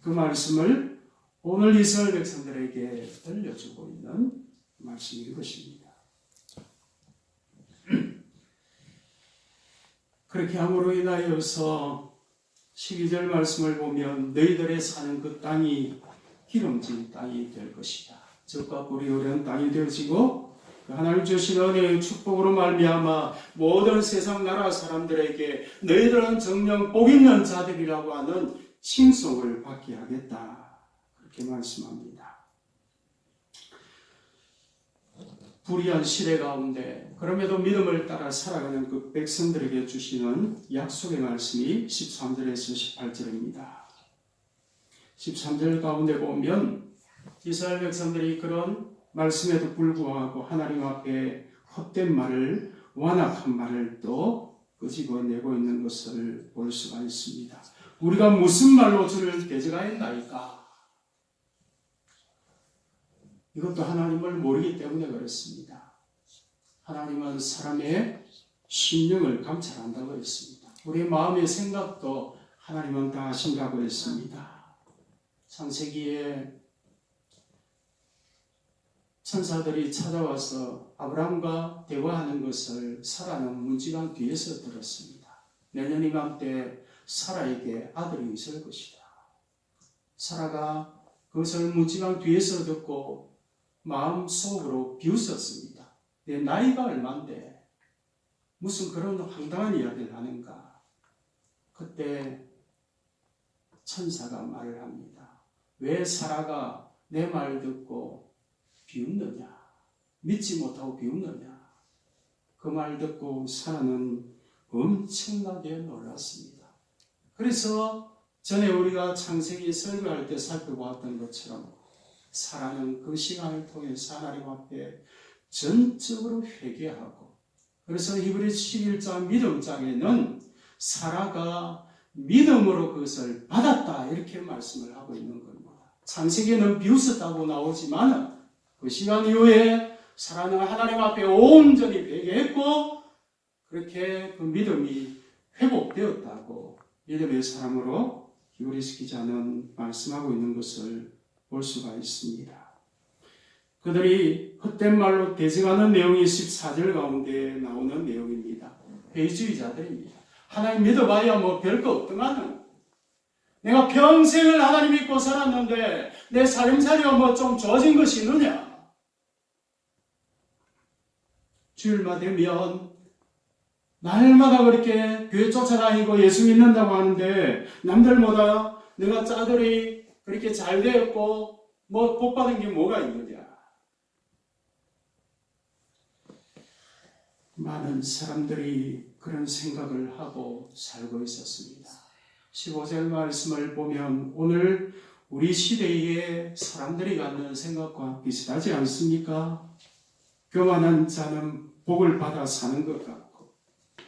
그 말씀을 오늘 이스라엘 백성들에게 들려주고 있는 말씀인 것입니다. 그렇게 함으로 인하여서 12절 말씀을 보면 너희들의 사는 그 땅이 기름진 땅이 될 것이다. 적과 꿀이 흐르는 땅이 되어지고 하나님 주신 은혜의 축복으로 말미암아 모든 세상 나라 사람들에게 너희들은 정녕 복 있는 자들이라고 하는 칭송을 받게 하겠다. 그렇게 말씀합니다. 불의한 시대 가운데 그럼에도 믿음을 따라 살아가는 그 백성들에게 주시는 약속의 말씀이 13절에서 18절입니다. 13절 가운데 보면 이스라엘 백성들이 그런 말씀에도 불구하고 하나님 앞에 헛된 말을, 완악한 말을 또 끄집어내고 있는 것을 볼 수가 있습니다. 우리가 무슨 말로 주를 대적하였나이까? 이것도 하나님을 모르기 때문에 그렇습니다. 하나님은 사람의 심령을 감찰한다고 했습니다. 우리의 마음의 생각도 하나님은 다 아신다고 했습니다. 창세기에 천사들이 찾아와서 아브라함과 대화하는 것을 사라는 문지방 뒤에서 들었습니다. 내년 이맘때 사라에게 아들이 있을 것이다. 사라가 그것을 문지방 뒤에서 듣고 마음속으로 비웃었습니다. 내 나이가 얼만데 무슨 그런 황당한 이야기를 하는가. 그때 천사가 말을 합니다. 왜 사라가 내 말 듣고 비웃느냐? 믿지 못하고 비웃느냐? 그 말 듣고 사라는 엄청나게 놀랐습니다. 그래서 전에 우리가 창세기 설교할 때 살펴보았던 것처럼 사라는 그 시간을 통해서 하나님 앞에 전적으로 회개하고, 그래서 히브리 11장 믿음장에는 사라가 믿음으로 그것을 받았다 이렇게 말씀을 하고 있는 겁니다. 창세기에는 비웃었다고 나오지만 그 시간 이후에 사라는 하나님 앞에 온전히 회개했고 그렇게 그 믿음이 회복되었다고 믿음의 사람으로 히브리서 기자는 말씀하고 있는 것을 볼 수가 있습니다. 그들이 헛된 말로 대적하는 내용이 14절 가운데 나오는 내용입니다. 회의주의자들입니다. 하나님 믿어봐야 뭐 별거 없더만은 내가 평생을 하나님 믿고 살았는데 내 살림살이가 뭐 좀 좋아진 것이 있느냐? 주일만 되면 날마다 그렇게 교회 쫓아다니고 예수 믿는다고 하는데 남들보다 내가 짜들이 그렇게 잘 되었고 뭐 복받은 게 뭐가 있느냐? 많은 사람들이 그런 생각을 하고 살고 있었습니다. 15절 말씀을 보면 오늘 우리 시대의 사람들이 갖는 생각과 비슷하지 않습니까? 교만한 자는 복을 받아 사는 것 같고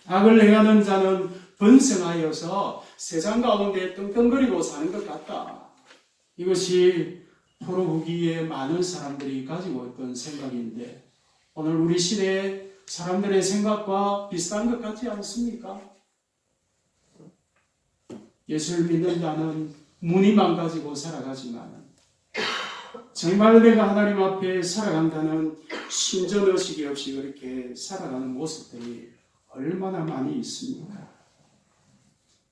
악을 행하는 자는 번성하여서 세상 가운데 떵떵거리고 사는 것 같다. 이것이 포로 후기에 많은 사람들이 가지고 있던 생각인데 오늘 우리 시대의 사람들의 생각과 비슷한 것 같지 않습니까? 예수를 믿는 자는 무늬만 가지고 살아가지만 정말 내가 하나님 앞에 살아간다는 신전의식이 없이 그렇게 살아가는 모습들이 얼마나 많이 있습니까?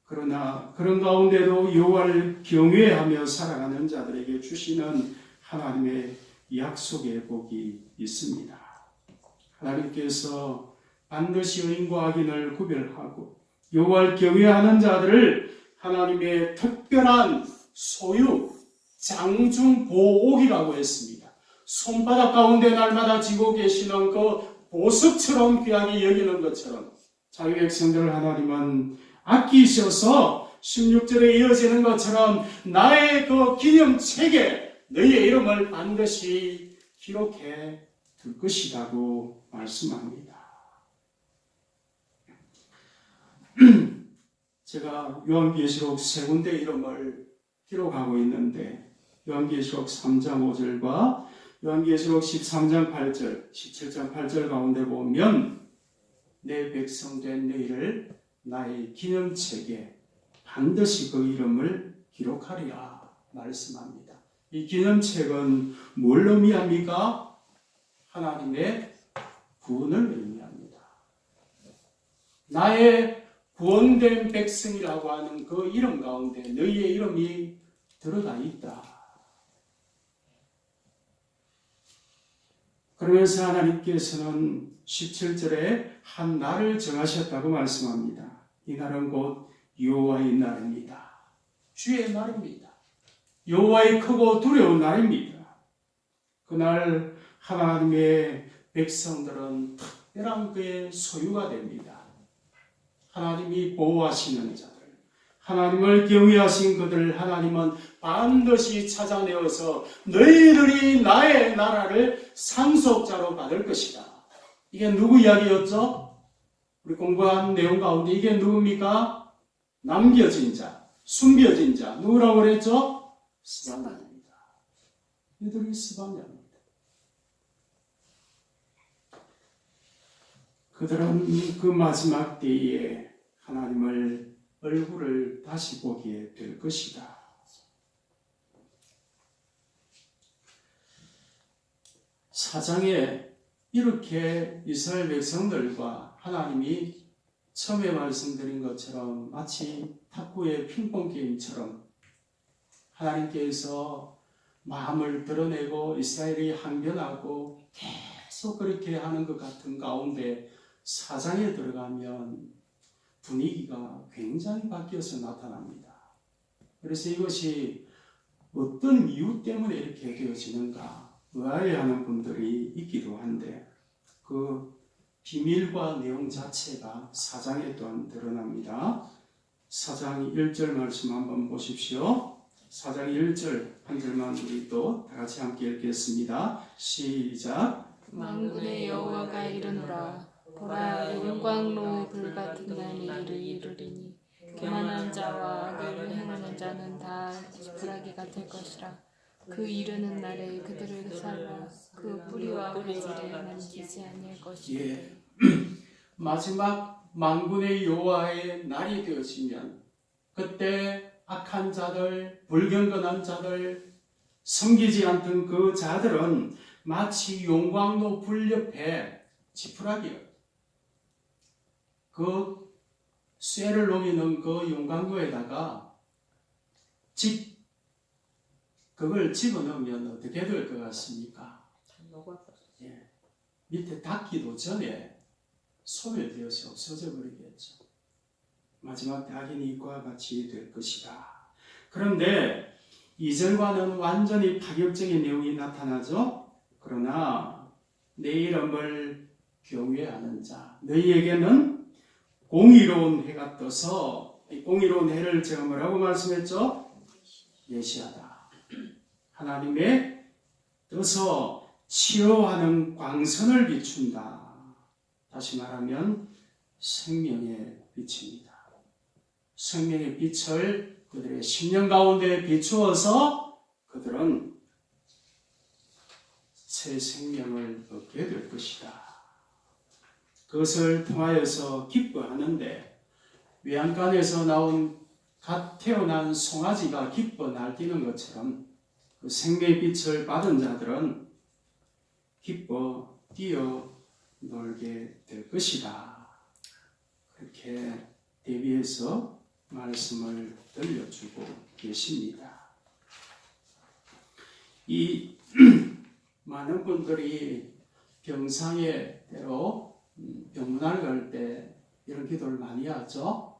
그러나 그런 가운데도 여호와를 경외하며 살아가는 자들에게 주시는 하나님의 약속의 복이 있습니다. 하나님께서 반드시 의인과 악인을 구별하고 여호와를 경외하는 자들을 하나님의 특별한 소유, 장중 보옥이라고 했습니다. 손바닥 가운데 날마다 쥐고 계시는 그 보석처럼 귀하게 여기는 것처럼 자기 백성들을 하나님은 아끼셔서 16절에 이어지는 것처럼 나의 그 기념책에 너희의 이름을 반드시 기록해 둘 것이라고 말씀합니다. 제가 요한계시록 세 군데 이름을 기록하고 있는데 요한계시록 3장 5절과 요한계시록 13장 8절, 17장 8절 가운데 보면 내 백성 된 너희를 나의 기념책에 반드시 그 이름을 기록하리라 말씀합니다. 이 기념책은 뭘 의미합니까? 하나님의 구원을 의미합니다. 나의 구원된 백성이라고 하는 그 이름 가운데 너희의 이름이 들어가 있다. 그러면서 하나님께서는 17절에 한 날을 정하셨다고 말씀합니다. 이 날은 곧 여호와의 날입니다. 주의 날입니다. 여호와의 크고 두려운 날입니다. 그날 하나님의 백성들은 특별한 그의 소유가 됩니다. 하나님이 보호하시는 자들, 하나님을 경외하신 그들을 하나님은 반드시 찾아내어서 너희들이 나의 나라를 상속자로 받을 것이다. 이게 누구 이야기였죠? 우리 공부한 내용 가운데 이게 누굽니까? 남겨진 자, 숨겨진 자, 누구라고 그랬죠? 스바냐입니다. 이들이 스바냐입니다. 그들은 그 마지막 때에 하나님을 얼굴을 다시 보게 될 것이다. 사장에 이렇게 이스라엘 백성들과 하나님이 처음에 말씀드린 것처럼 마치 탁구의 핑퐁 게임처럼 하나님께서 마음을 드러내고 이스라엘이 항변하고 계속 그렇게 하는 것 같은 가운데 사장에 들어가면 분위기가 굉장히 바뀌어서 나타납니다. 그래서 이것이 어떤 이유 때문에 이렇게 되어지는가 의아해하는 분들이 있기도 한데 그 비밀과 내용 자체가 4장에 또한 드러납니다. 4장 1절 말씀 한번 보십시오. 4장 1절 한 절만 우리 또 다같이 함께 읽겠습니다. 시작. 만군의 여호와가 이르노라. 보라, 영광로 불같은 날이 이르리니 교만한 자와 악을 행하는 자는 다 지푸라기가 될 것이라. 그 이르는 날에 그들을 살라. 그 뿌리와 가지를 만지지 아니할 것이라. 예. 마지막 만군의 여호와의 날이 되어지면 그때 악한 자들, 불경건한 자들, 섬기지 않던 그 자들은 마치 용광로 불 옆에 지푸라기요. 그 쇠를 녹이는 그 용광로에다가 그걸 집어넣으면 어떻게 될 것 같습니까? 예. 밑에 닿기도 전에 소멸되어서 없어져 버리겠죠. 마지막 때 악인이 이와 같이 될 것이다. 그런데 2절과는 완전히 파격적인 내용이 나타나죠. 그러나 내 이름을 경외하는 자, 너희에게는 공의로운 해가 떠서, 이 공의로운 해를 제가 뭐라고 말씀했죠? 예시하다. 하나님의 떠서 치료하는 광선을 비춘다. 다시 말하면 생명의 빛입니다. 생명의 빛을 그들의 심령 가운데 비추어서 그들은 새 생명을 얻게 될 것이다. 그것을 통하여서 기뻐하는데 외양간에서 나온 갓 태어난 송아지가 기뻐 날뛰는 것처럼 그 생명의 빛을 받은 자들은 기뻐 뛰어 놀게 될 것이다. 그렇게 대비해서 말씀을 들려주고 계십니다. 이 많은 분들이 병상에 때로 병문안 갈 때 이런 기도를 많이 하죠.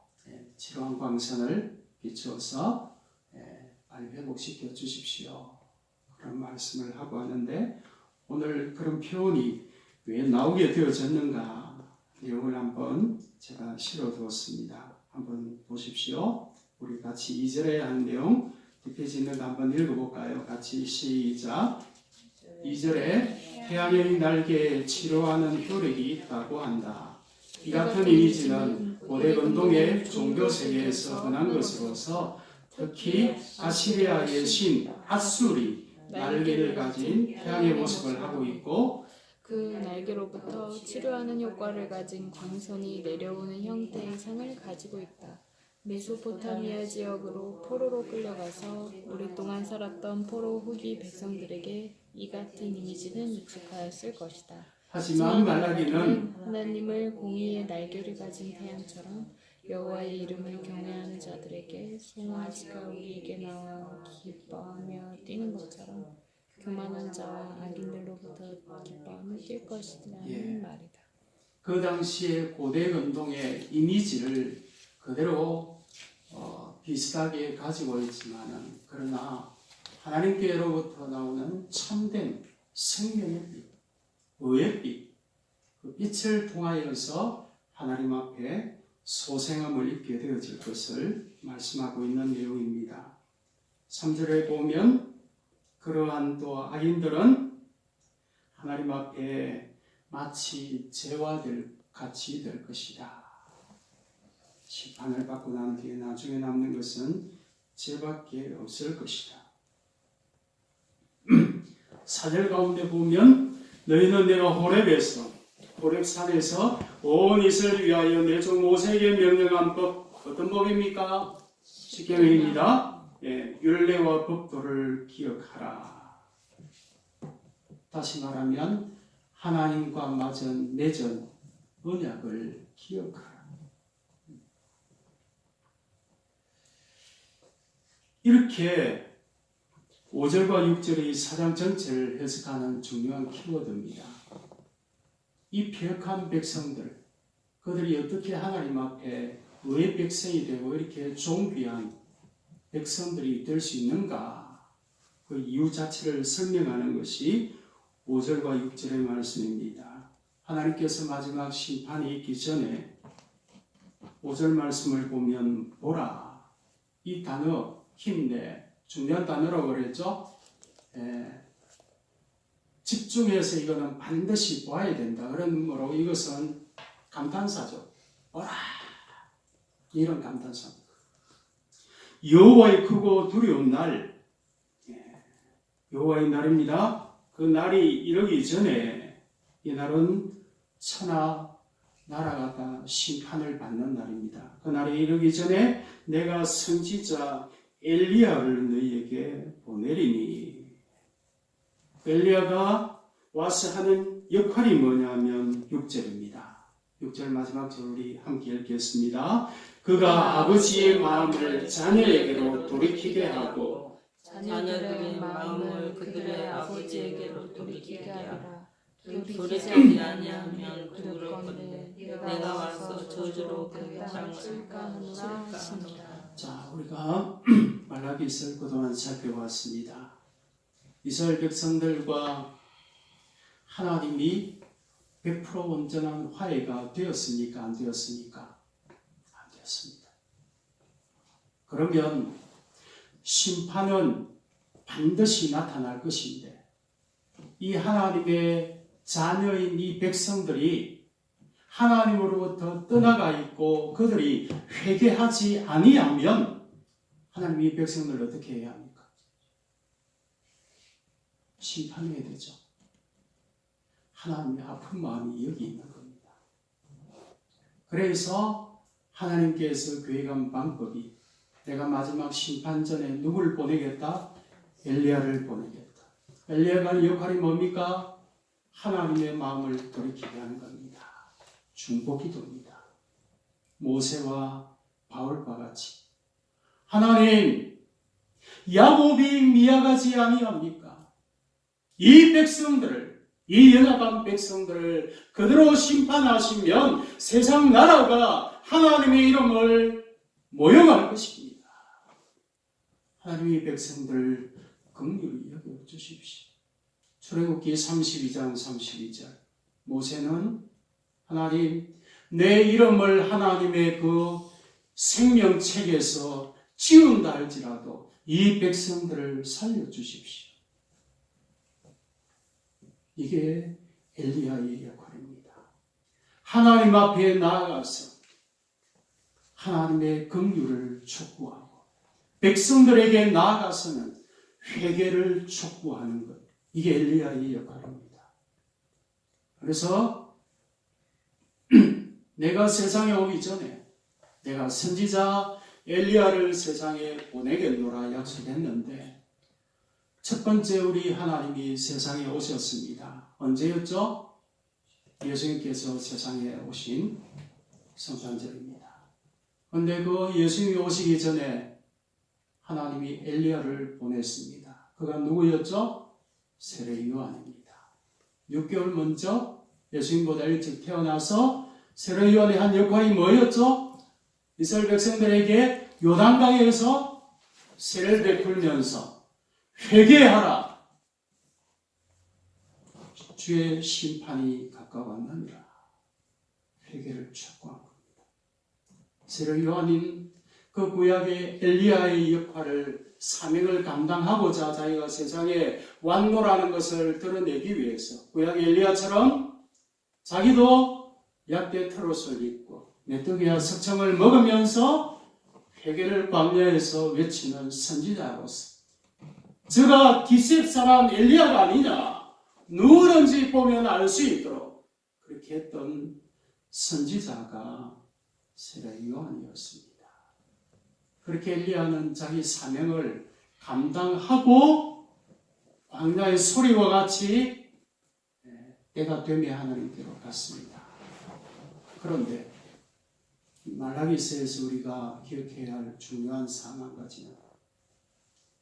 치료한 광선을 비추어서 빨리 회복시켜 주십시오. 그런 말씀을 하고 하는데 오늘 그런 표현이 왜 나오게 되어졌는가 내용을 한번 제가 실어 두었습니다. 한번 보십시오. 우리 같이 2절에 한 내용 뒷페이지 있는 거 한번 읽어볼까요? 같이 시작. 2절에 태양의 날개에 치료하는 효력이 있다고 한다. 이 같은 이미지는 고대 근동의 종교 세계에서 흔한 것으로서 특히 아시리아의 신 아술이 날개를 가진 태양의 모습을 하고 있고 그 날개로부터 치료하는 효과를 가진 광선이 내려오는 형태의 상을 가지고 있다. 메소포타미아 지역으로 포로로 끌려가서 오랫동안 살았던 포로 후기 백성들에게 이 같은 이미지는 익숙하였을 것이다. 하지만 말라기는 하나님을 공의의 날개를 가진 태양처럼 여호와의 이름을 경외하는 자들에게 송아지가 우리에게 나와 기뻐하며 뛰는 것처럼 교만한 자와 악인들로부터 기뻐하며 뛸 것이라는 말이다. 그 당시에 고대 근동의 이미지를 그대로 비슷하게 가지고 있지만은 그러나 하나님께로부터 나오는 참된 생명의 빛, 의의 빛, 그 빛을 통하여서 하나님 앞에 소생함을 입게 되어질 것을 말씀하고 있는 내용입니다. 3절에 보면 그러한 또 악인들은 하나님 앞에 마치 재화될 같이 될 것이다. 심판을 받고 난 뒤에 나중에 남는 것은 죄밖에 없을 것이다. 4절 가운데 보면 너희는 내가 호렙산에서 온 이스라엘을 위하여 내 종 모세에게 명령한 법 어떤 법입니까? 십계명입니다. 율례와 법도를 기억하라. 다시 말하면 하나님과 맺은 언약을 기억하라. 이렇게 5절과 6절의 사장 전체를 해석하는 중요한 키워드입니다. 이 폐역한 백성들, 그들이 어떻게 하나님 앞에 의의 백성이 되고 이렇게 존귀한 백성들이 될 수 있는가? 그 이유 자체를 설명하는 것이 5절과 6절의 말씀입니다. 하나님께서 마지막 심판이 있기 전에 5절 말씀을 보면 보라, 이 단어 힘내 중요한 단어라고 그랬죠. 집중해서 이거는 반드시 보아야 된다. 그러므로 이것은 감탄사죠. 보라, 이런 감탄사. 여호와의 크고 두려운 날, 여호와의 날입니다. 그 날이 이르기 전에 이 날은 천하 나라가 다 심판을 받는 날입니다. 그 날이 이르기 전에 내가 선지자 엘리야를 너희에게 보내리니, 엘리야가 와서 하는 역할이 뭐냐면 6절입니다. 6절 마지막 절 우리 함께 읽겠습니다. 그가 아버지의 마음을 자녀에게로 돌이키게 하고 자녀들의 마음을 그들의 아버지에게로 돌이키게 하리라. 돌이키지 아니하면 그럴건대 내가 와서 저주로 그 땅을 쓸까 하노라 하십니다. 자, 우리가 말라기서를 그동안 살펴봤습니다. 이스라엘 백성들과 하나님이 100% 온전한 화해가 되었습니까? 안 되었습니까? 안 되었습니다. 그러면 심판은 반드시 나타날 것인데 이 하나님의 자녀인 이 백성들이 하나님으로부터 떠나가 있고 그들이 회개하지 아니하면 하나님이 이 백성들을 어떻게 해야 합니까? 심판해야 되죠. 하나님의 아픈 마음이 여기 있는 겁니다. 그래서 하나님께서 계획한 방법이 내가 마지막 심판 전에 누구를 보내겠다? 엘리야를 보내겠다. 엘리야가 역할이 뭡니까? 하나님의 마음을 돌이키게 하는 겁니다. 중보기도입니다. 모세와 바울과 같이 하나님, 야곱이 미약하지 아니합니까? 이 백성들을, 이 연약한 백성들을 그대로 심판하시면 세상 나라가 하나님의 이름을 모욕할 것입니다. 하나님의 백성들을 긍휼히 여겨 주십시오. 출애굽기 32장 32절 모세는 하나님, 내 이름을 하나님의 그 생명책에서 지운다 할지라도 이 백성들을 살려주십시오. 이게 엘리야의 역할입니다. 하나님 앞에 나아가서 하나님의 긍휼을 촉구하고 백성들에게 나아가서는 회개를 촉구하는 것. 이게 엘리야의 역할입니다. 그래서 내가 세상에 오기 전에 내가 선지자 엘리야를 세상에 보내겠노라 약속했는데 첫 번째 우리 하나님이 세상에 오셨습니다. 언제였죠? 예수님께서 세상에 오신 성탄절입니다. 그런데 그 예수님이 오시기 전에 하나님이 엘리야를 보냈습니다. 그가 누구였죠? 세례 요한입니다. 6개월 먼저 예수님보다 일찍 태어나서 세례 요한의 한 역할이 뭐였죠? 이스라엘 백성들에게 요단강에서 세례를 베풀면서 회개하라. 주의 심판이 가까웠느니라. 회개를 촉구한 겁니다. 세례 요한인 그 구약의 엘리야의 역할을 사명을 감당하고자 자기가 세상에 왔노라는 것을 드러내기 위해서 구약의 엘리야처럼 자기도 약대 트롯을 입고 메뚜기와 석청을 먹으면서 회개를 광야에서 외치는 선지자로서 저가 뒷셋 사람 엘리야가 아니냐 누구든지 보면 알 수 있도록 그렇게 했던 선지자가 세례 요한이었습니다. 그렇게 엘리야는 자기 사명을 감당하고 광야의 소리와 같이 때가 되며 하나님께로 갔습니다. 그런데 말라기서에서 우리가 기억해야 할 중요한 사항 한 가지는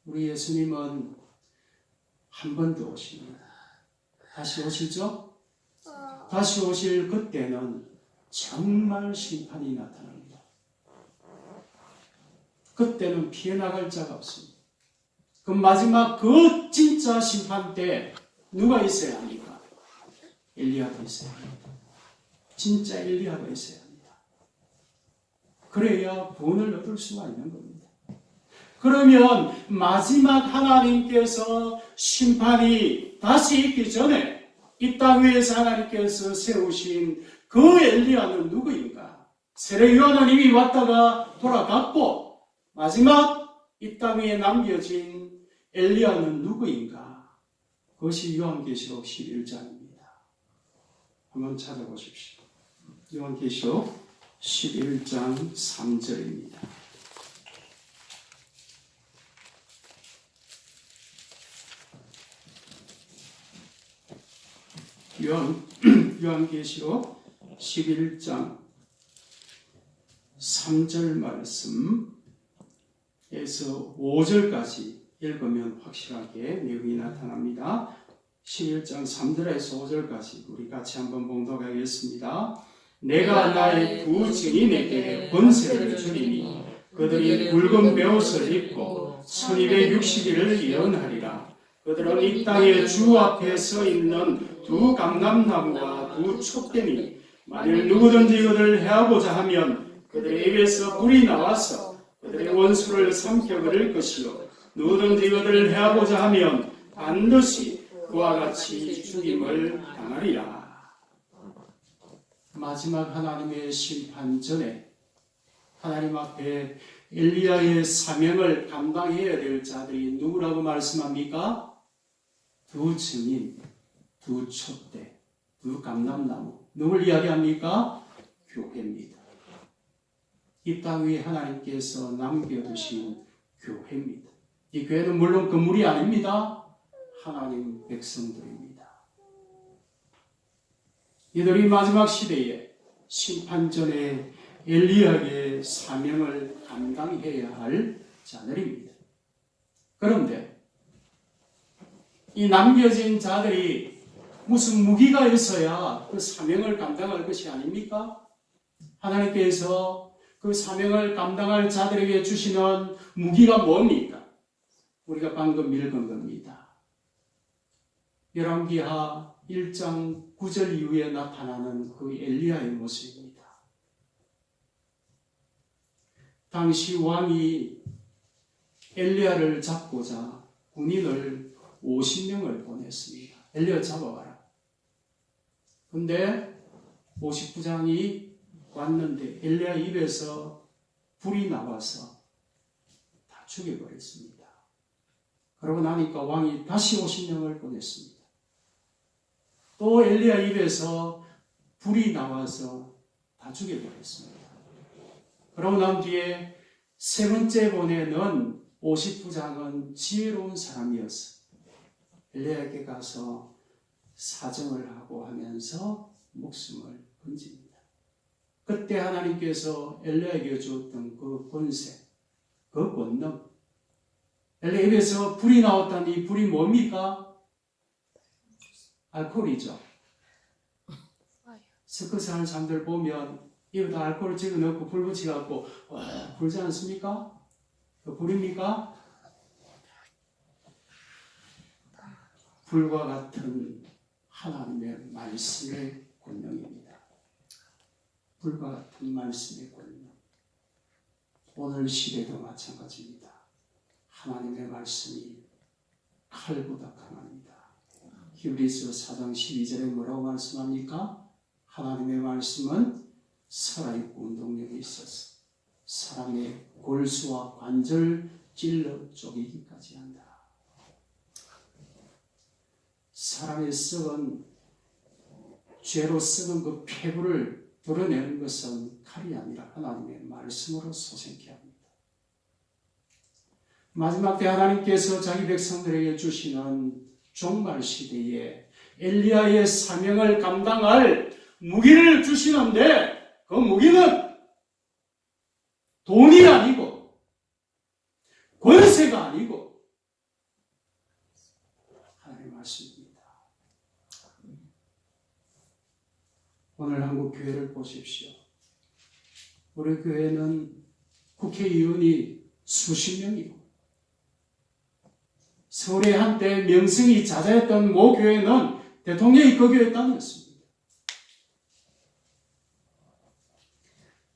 우리 예수님은 한 번 더 오십니다. 다시 오시죠? 다시 오실 그때는 정말 심판이 나타납니다. 그때는 피해 나갈 자가 없습니다. 그 마지막 그 진짜 심판 때 누가 있어야 합니까? 엘리야가 있어야 합니다. 진짜 엘리야가 있어야 합니다. 그래야 구원을 얻을 수가 있는 겁니다. 그러면 마지막 하나님께서 심판이 다시 있기 전에 이 땅 위에서 하나님께서 세우신 그 엘리야는 누구인가? 세례 요한은 이미 왔다가 돌아갔고 마지막 이 땅 위에 남겨진 엘리야는 누구인가? 그것이 요한계시록 11장입니다. 한번 찾아보십시오. 요한계시록 11장 3절입니다. 요한계시록 11장 3절 말씀에서 5절까지 읽으면 확실하게 내용이 나타납니다. 11장 3절에서 5절까지 우리 같이 한번 봉독하겠습니다. 내가 나의 두 증인에게 권세를 주리니 그들이 붉은 베옷을 입고 1260일을 예언하리라. 그들은 이 땅의 주 앞에 서 있는 두 감람나무와 두 촛대니 만일 누구든지 그들을 해하고자 하면 그들의 입에서 불이 나와서 그들의 원수를 삼켜버릴 것이요 누구든지 그들을 해하고자 하면 반드시 그와 같이 죽임을 당하리라. 마지막 하나님의 심판 전에 하나님 앞에 엘리야의 사명을 감당해야 될 자들이 누구라고 말씀합니까? 두 증인, 두 촛대, 두 감람나무. 누굴 이야기합니까? 교회입니다. 이 땅 위에 하나님께서 남겨두신 교회입니다. 이 교회는 물론 건물이 아닙니다. 하나님 백성들입니다. 이들이 마지막 시대에 심판전에 엘리야의 사명을 감당해야 할 자들입니다. 그런데 이 남겨진 자들이 무슨 무기가 있어야 그 사명을 감당할 것이 아닙니까? 하나님께서 그 사명을 감당할 자들에게 주시는 무기가 뭡니까? 우리가 방금 읽은 겁니다. 열왕기하 1장 9절 이후에 나타나는 그 엘리야의 모습입니다. 당시 왕이 엘리야를 잡고자 군인을 50명을 보냈습니다. 엘리야 잡아가라. 근데 50부장이 왔는데 엘리야 입에서 불이 나와서 다 죽여버렸습니다. 그러고 나니까 왕이 다시 50명을 보냈습니다. 또 엘리야 입에서 불이 나와서 다 죽여버렸습니다. 그러고 난 뒤에 세 번째 보내는 50부장은 지혜로운 사람이었어. 엘리야에게 가서 사정을 하고 하면서 목숨을 건집니다. 그때 하나님께서 엘리야에게 주었던 그 권세, 그 권능, 엘리야 입에서 불이 나왔다니 이 불이 뭡니까? 알코올이죠. 스커스 하는 사람들 보면 입에다 알코올을 집어넣고 불 붙여갖고 와 불지 않습니까? 그 불입니까? 불과 같은 하나님의 말씀의 권능입니다. 불과 같은 말씀의 권능. 오늘 시대도 마찬가지입니다. 하나님의 말씀이 칼보다 강합니다. 히브리서 4장 12절에 뭐라고 말씀합니까? 하나님의 말씀은 살아있고 운동력이 있어서 사람의 골수와 관절 찔러 쪼개기까지 한다. 사람의 썩은 죄로 썩은 그 폐부를 드러내는 것은 칼이 아니라 하나님의 말씀으로 소생케 합니다. 마지막 때 하나님께서 자기 백성들에게 주시는 종말 시대에 엘리야의 사명을 감당할 무기를 주시는데 그 무기는 돈이 아니고 권세가 아니고 하나님의 말씀입니다. 오늘 한국 교회를 보십시오. 우리 교회는 국회의원이 수십 명이고 서울에 한때 명성이 자자했던 모 교회는 대통령이 그 교회 다녔습니다.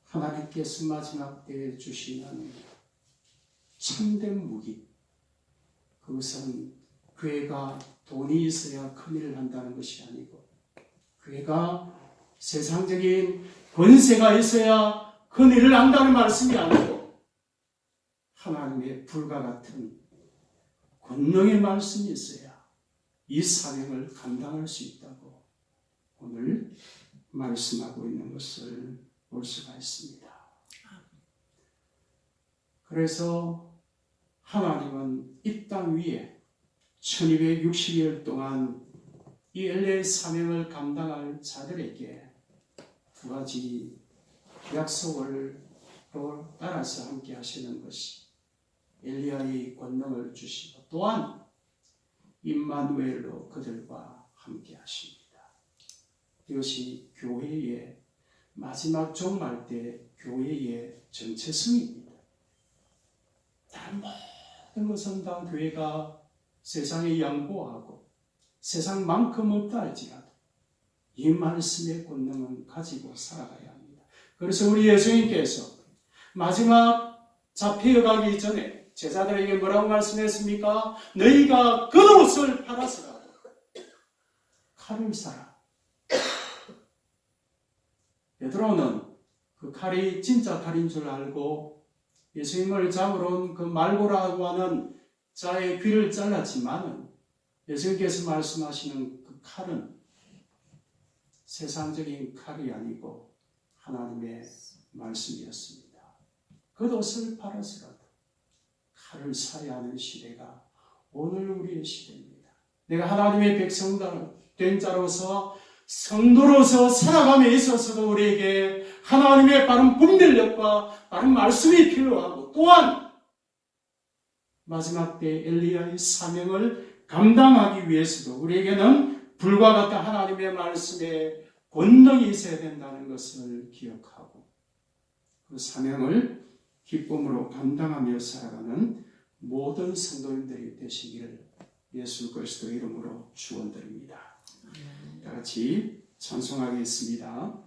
하나님께서 마지막 때에 주시는 참된 무기, 그것은 교회가 돈이 있어야 큰일을 한다는 것이 아니고 교회가 세상적인 권세가 있어야 큰일을 한다는 말씀이 아니고 하나님의 불과 같은 권능의 말씀이 있어야 이 사명을 감당할 수 있다고 오늘 말씀하고 있는 것을 볼 수가 있습니다. 그래서 하나님은 이 땅 위에 1260일 동안 이 엘리야의 사명을 감당할 자들에게 두 가지 약속을 따라서 함께 하시는 것이 엘리야의 권능을 주시고 또한 임마누엘로 그들과 함께 하십니다. 이것이 교회의 마지막 종말 때 교회의 정체성입니다. 다른 모든 것은 다 교회가 세상에 양보하고 세상만큼 없다 할지라도 이 말씀의 권능은 가지고 살아가야 합니다. 그래서 우리 예수님께서 마지막 잡혀 가기 전에 제자들에게 뭐라고 말씀했습니까? 너희가 겉옷을 팔아서라도 칼을 사라. 베드로는 그 칼이 진짜 칼인 줄 알고 예수님을 잡으러 온 그 말고라고 하는 자의 귀를 잘랐지만은 예수님께서 말씀하시는 그 칼은 세상적인 칼이 아니고 하나님의 말씀이었습니다. 겉옷을 팔아서라도 칼을 사야 하는 시대가 오늘 우리의 시대입니다. 내가 하나님의 백성된 자로서 성도로서 살아감에 있어서도 우리에게 하나님의 바른 분별력과 바른 말씀이 필요하고, 또한 마지막 때 엘리야의 사명을 감당하기 위해서도 우리에게는 불과 같은 하나님의 말씀에 권능이 있어야 된다는 것을 기억하고, 그 사명을 기쁨으로 감당하며 살아가는 모든 성도님들이 되시기를 예수 그리스도 이름으로 축원드립니다. 다 같이 찬송하겠습니다.